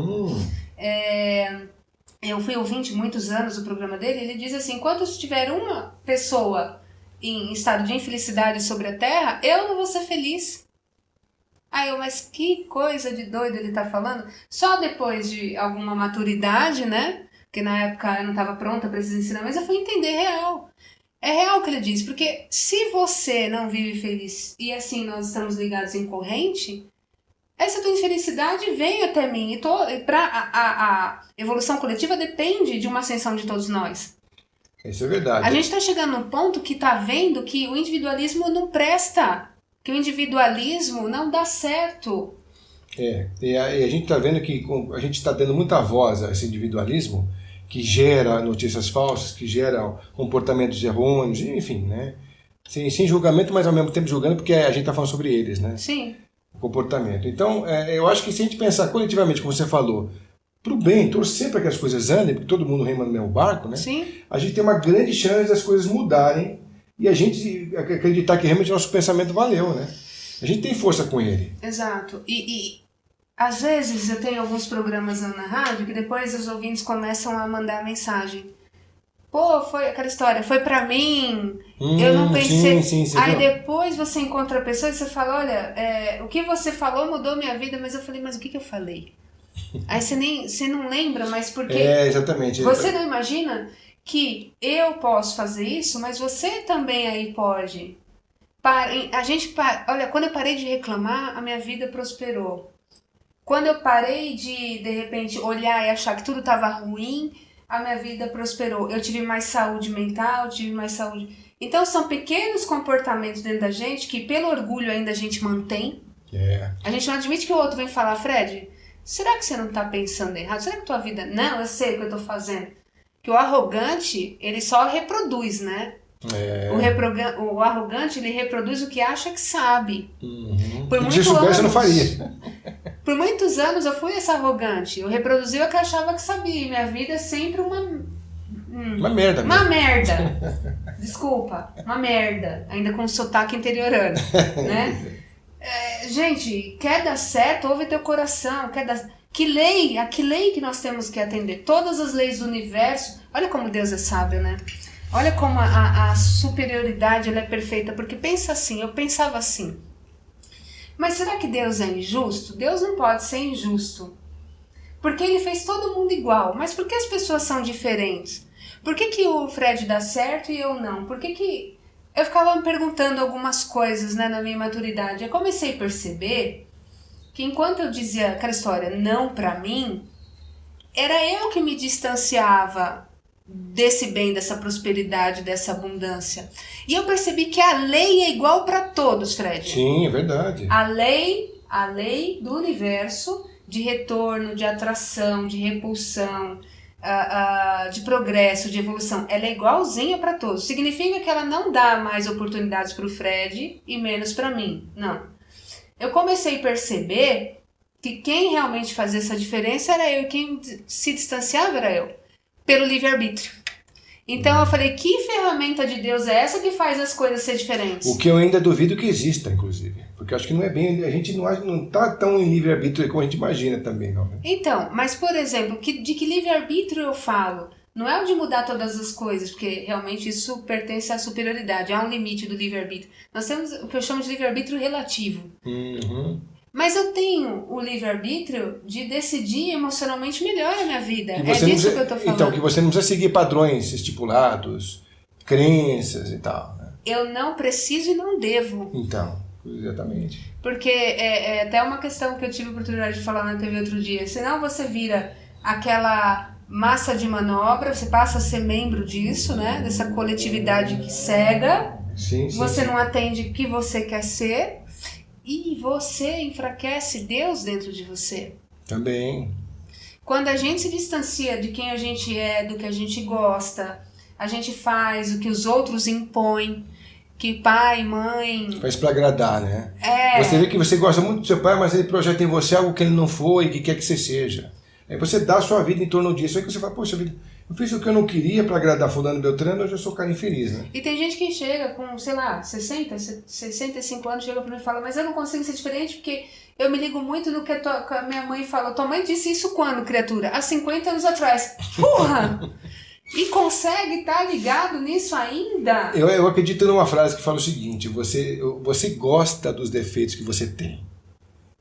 Eu fui ouvinte muitos anos do programa dele, ele diz assim, enquanto tiver uma pessoa em estado de infelicidade sobre a Terra, eu não vou ser feliz. Aí eu, mas que coisa de doido ele tá falando? Só depois de alguma maturidade, né? Porque na época eu não estava pronta para esses ensinamentos, eu fui entender real. É real o que ele diz, porque se você não vive feliz e assim nós estamos ligados em corrente, essa tua infelicidade veio até mim. E a evolução coletiva depende de uma ascensão de todos nós. Isso é verdade. A gente está chegando num ponto que está vendo que o individualismo não presta, que o individualismo não dá certo. E a gente está vendo que a gente está dando muita voz a esse individualismo que gera notícias falsas, que gera comportamentos errôneos, enfim, né? Sem julgamento, mas ao mesmo tempo julgando, porque a gente está falando sobre eles, né? Sim. O comportamento. Então, eu acho que se a gente pensar coletivamente, como você falou, para o bem, torcer para que as coisas andem, porque todo mundo rema no mesmo barco, né? Sim. A gente tem uma grande chance das coisas mudarem e a gente acreditar que realmente nosso pensamento valeu, né? A gente tem força com ele. Exato. E às vezes eu tenho alguns programas na rádio que depois os ouvintes começam a mandar mensagem. Pô, foi aquela história, foi pra mim, eu não pensei. Sim, aí depois você encontra a pessoa e você fala, olha, o que você falou mudou minha vida, mas eu falei, mas o que eu falei? Aí você não lembra, mas porque exatamente. Você não imagina que eu posso fazer isso, mas você também aí pode. Olha, quando eu parei de reclamar, a minha vida prosperou. Quando eu parei de repente, olhar e achar que tudo estava ruim, a minha vida prosperou. Eu tive mais saúde mental, tive mais saúde... Então, são pequenos comportamentos dentro da gente que, pelo orgulho, ainda a gente mantém. A gente não admite que o outro vem falar, Fred, será que você não está pensando errado? Será que tua vida... Não, eu sei o que eu estou fazendo. Que o arrogante, ele só reproduz, né? O arrogante, ele reproduz o que acha que sabe. Se soubesse, eu não faria. Por muitos anos eu fui essa arrogante. Eu reproduzi o que eu achava que sabia. Minha vida é sempre uma merda. Uma merda. Desculpa, uma merda. Ainda com sotaque interiorano, né? Gente, quer dar certo, ouve teu coração. Que lei que nós temos que atender? Todas as leis do universo. Olha como Deus é sábio, né? Olha como a superioridade ela é perfeita. Porque pensa assim, eu pensava assim. Mas será que Deus é injusto? Deus não pode ser injusto. Porque ele fez todo mundo igual. Mas por que as pessoas são diferentes? Por que o Fred dá certo e eu não? Por que eu ficava me perguntando algumas coisas, né, na minha maturidade? Eu comecei a perceber que enquanto eu dizia aquela história não pra mim, era eu que me distanciava desse bem, dessa prosperidade, dessa abundância. E eu percebi que a lei é igual para todos, Fred. Sim, é verdade. A lei do universo de retorno, de atração, de repulsão, de progresso, de evolução, ela é igualzinha para todos. Significa que ela não dá mais oportunidades para o Fred e menos para mim. Não. Eu comecei a perceber que quem realmente fazia essa diferença era eu, e quem se distanciava era eu. Pelo livre-arbítrio. Então eu falei, que ferramenta de Deus é essa que faz as coisas ser diferentes? O que eu ainda duvido que exista, inclusive. Porque eu acho que não é bem, a gente não está tão em livre-arbítrio como a gente imagina também. Não, né? Então, mas por exemplo, de que livre-arbítrio eu falo? Não é o de mudar todas as coisas, porque realmente isso pertence à superioridade, há um limite do livre-arbítrio. Nós temos o que eu chamo de livre-arbítrio relativo. Mas eu tenho o livre-arbítrio de decidir emocionalmente melhor a minha vida. É disso que eu estou falando. Então, que você não precisa seguir padrões estipulados, crenças e tal. Né? Eu não preciso e não devo. Então, exatamente. Porque é até uma questão que eu tive a oportunidade de falar na TV outro dia. Senão você vira aquela massa de manobra, você passa a ser membro disso, né? Dessa coletividade que cega. Sim, você não atende o que você quer ser. E você enfraquece Deus dentro de você. Também. Quando a gente se distancia de quem a gente é, do que a gente gosta, a gente faz o que os outros impõem, que pai, mãe... Faz pra agradar, né? Você vê que você gosta muito do seu pai, mas ele projeta em você algo que ele não foi, que quer que você seja. Aí você dá a sua vida em torno disso. Aí você fala, poxa vida, eu fiz o que eu não queria para agradar fulano Beltrano, hoje eu sou cara infeliz, né? E tem gente que chega com, sei lá, 65 anos, chega pra mim e fala, mas eu não consigo ser diferente porque eu me ligo muito no que a minha mãe fala. Tua mãe disse isso quando, criatura? Há 50 anos atrás. Porra! E consegue estar ligado nisso ainda? Eu acredito numa frase que fala o seguinte, você gosta dos defeitos que você tem.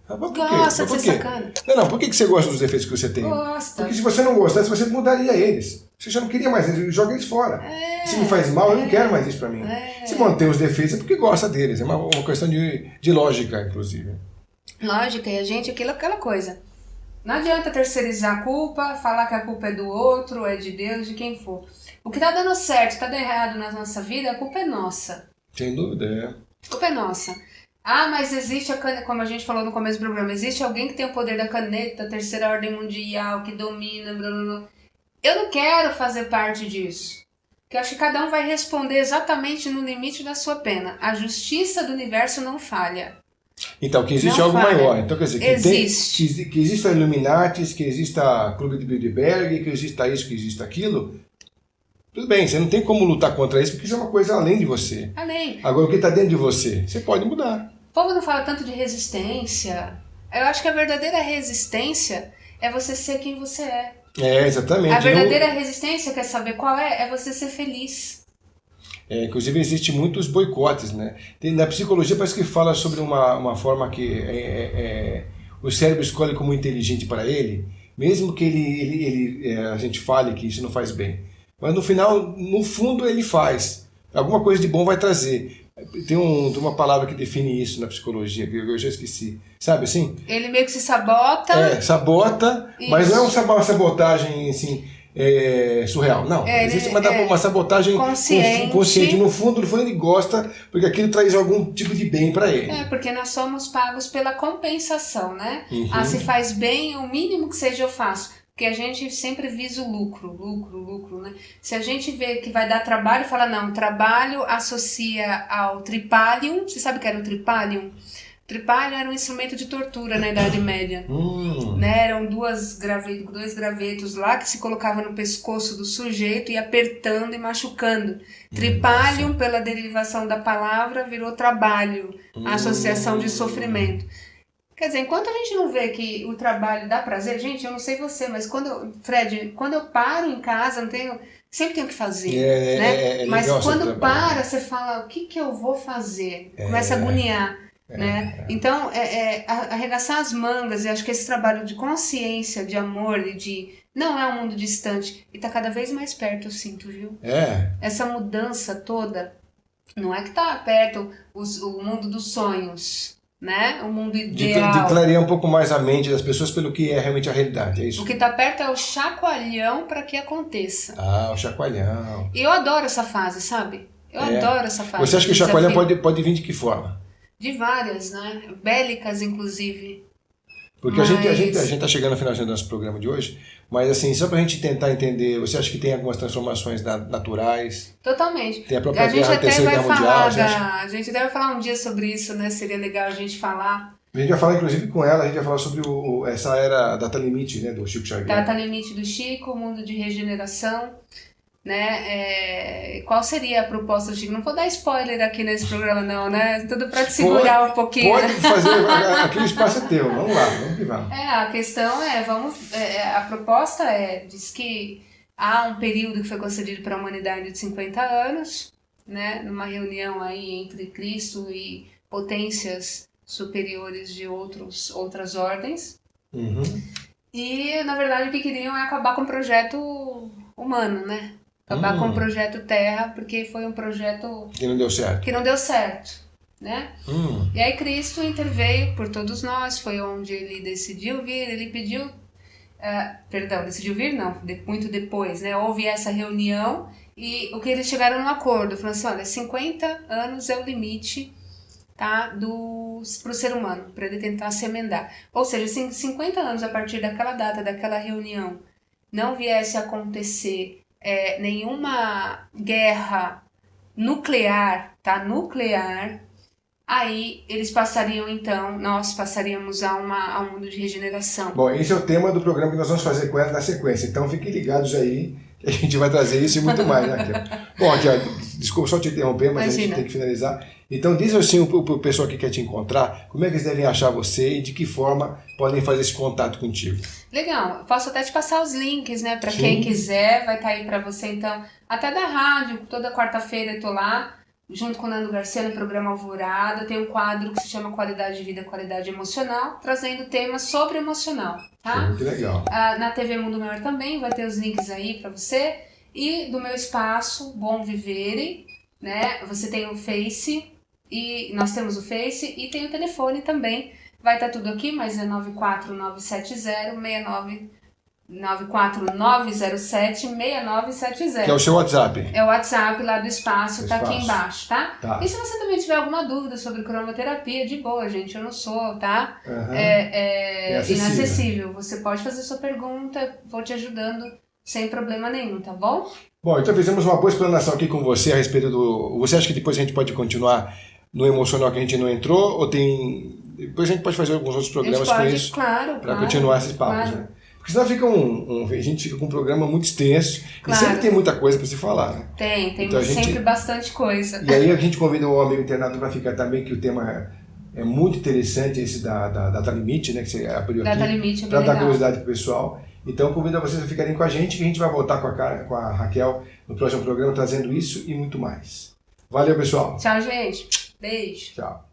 Gosta de ser sacana. Não, por que você gosta dos defeitos que você tem? Gosta. Porque se você não gostasse, você mudaria eles. Você já não queria mais eles, joga eles fora. Se me faz mal, eu não quero mais isso pra mim. Se mantém os defeitos é porque gosta deles. É uma questão de lógica, inclusive. Lógica, e a gente, aquela coisa. Não adianta terceirizar a culpa, falar que a culpa é do outro, é de Deus, de quem for. O que tá dando certo, tá dando errado na nossa vida, a culpa é nossa. Sem dúvida, A culpa é nossa. Ah, mas existe a caneta, como a gente falou no começo do programa, existe alguém que tem o poder da caneta, a terceira ordem mundial, que domina, blá, blá, blá. Eu não quero fazer parte disso. Porque eu acho que cada um vai responder exatamente no limite da sua pena. A justiça do universo não falha. Então, que existe não algo falha. maior. Então, quer dizer, existe. Que exista Illuminatis, que exista Clube de Bilderberg, que exista isso, que exista aquilo. Tudo bem, você não tem como lutar contra isso, porque isso é uma coisa além de você. Além. Agora, o que está dentro de você, você pode mudar. O povo não fala tanto de resistência. Eu acho que a verdadeira resistência é você ser quem você é. É, exatamente. A verdadeira resistência, quer saber qual é? É você ser feliz. Inclusive, existem muitos boicotes, né? Na psicologia parece que fala sobre uma forma que o cérebro escolhe como inteligente para ele, mesmo que a gente fale que isso não faz bem. Mas no final, no fundo, ele faz. Alguma coisa de bom vai trazer. Tem uma palavra que define isso na psicologia, que eu já esqueci. Sabe assim? Ele meio que se sabota. Sabota, isso. Mas não é uma sabotagem assim, surreal. Não, existe uma sabotagem consciente. No fundo, ele gosta, porque aquilo traz algum tipo de bem para ele. Porque nós somos pagos pela compensação, né? Uhum. Se faz bem, o mínimo que seja eu faço. Porque a gente sempre visa o lucro, né? Se a gente vê que vai dar trabalho, fala, não, trabalho associa ao tripalium. Você sabe o que era o tripalium? Tripalium era um instrumento de tortura na Idade Média. Né? Eram dois gravetos lá que se colocavam no pescoço do sujeito e apertando e machucando. Tripalium, pela derivação da palavra, virou trabalho, associação de sofrimento. Quer dizer, enquanto a gente não vê que o trabalho dá prazer, gente, eu não sei você, mas quando eu paro em casa, sempre tenho que fazer, né? Mas quando você fala, o que eu vou fazer? Começa a agoniar, né? Então, arregaçar as mangas, e acho que esse trabalho de consciência, de amor e não é um mundo distante, e tá cada vez mais perto, eu sinto, viu? Essa mudança toda, não é que tá perto o mundo dos sonhos, né? O mundo ideal. De clarear um pouco mais a mente das pessoas pelo que é realmente a realidade, é isso? O que está perto é o chacoalhão para que aconteça. O chacoalhão. E eu adoro essa fase, sabe? Eu adoro essa fase. Você acha que o chacoalhão pode vir de que forma? De várias, né? Bélicas, inclusive. Porque a gente está chegando ao finalzinho do nosso programa de hoje, mas assim, só para a gente tentar entender, você acha que tem algumas transformações naturais? Totalmente. Tem a própria Terceira Guerra Mundial. A gente deve falar um dia sobre isso, né? Seria legal a gente falar. A gente vai falar, inclusive, com ela, a gente vai falar sobre essa era Data Limite, né, do Chico Xavier. Data Limite do Chico, o mundo de regeneração, né? Qual seria a proposta do Chico? Não vou dar spoiler aqui nesse programa, não, né? Tudo para te segurar um pouquinho. Pode fazer, aqui o espaço é teu, vamos lá, vamos que vamos. A questão a proposta diz que há um período que foi concedido para a humanidade de 50 anos, né? Numa reunião aí entre Cristo e potências superiores de outras ordens. Uhum. E, na verdade, o que queriam é acabar com o projeto humano, né? Acabar com o projeto Terra, porque foi um projeto que não deu certo. Né? E aí Cristo interveio por todos nós, foi onde ele decidiu vir, ele pediu, decidiu vir não, muito depois, né? Houve essa reunião e o que eles chegaram num acordo, falaram assim, olha, 50 anos é o limite, tá, pro ser humano, para ele tentar se emendar. Ou seja, se 50 anos a partir daquela data, daquela reunião, não viesse a acontecer nenhuma guerra nuclear, tá, aí nós passaríamos a um mundo de regeneração. Bom, esse é o tema do programa que nós vamos fazer com ela na sequência, então fiquem ligados aí, que a gente vai trazer isso e muito mais, né, Raquel? Bom, Raquel, desculpa só te interromper, mas Imagina. A gente tem que finalizar. Então diz assim pro pessoal que quer te encontrar, como é que eles devem achar você e de que forma podem fazer esse contato contigo. Legal, eu posso até te passar os links, né, para quem quiser, vai estar aí para você, então, até da rádio, toda quarta-feira eu tô lá, junto com o Nando Garcia no programa Alvorada, tem um quadro que se chama Qualidade de Vida, Qualidade Emocional, trazendo temas sobre emocional, tá? Muito legal. Na TV Mundo Maior também, vai ter os links aí pra você. E do meu espaço, Bom Vivere, né? Você tem o Face, e nós temos o Face, e tem o telefone também. Vai estar tudo aqui, mas é 94907-6970. Que é o seu WhatsApp. É o WhatsApp lá do espaço, tá aqui embaixo, tá? E se você também tiver alguma dúvida sobre cromoterapia, de boa, gente, eu não sou, tá? Inacessível. Você pode fazer sua pergunta, vou te ajudando sem problema nenhum, tá bom? Bom, então fizemos uma boa explanação aqui com você a respeito do... Você acha que depois a gente pode continuar no emocional que a gente não entrou? Ou tem... Depois a gente pode fazer alguns outros programas com isso? Claro, para continuar esses papos, né? Porque senão fica a gente fica com um programa muito extenso e sempre tem muita coisa para se falar, né? Tem então sempre bastante coisa. E aí a gente convida o amigo internado para ficar também, que o tema é muito interessante, esse da Data Limite, né? Que você abriu aqui. Data Limite, para dar curiosidade pro pessoal. Então convido vocês a ficarem com a gente, que a gente vai voltar com a Raquel no próximo programa, trazendo isso e muito mais. Valeu, pessoal. Tchau, gente. Beijo. Tchau.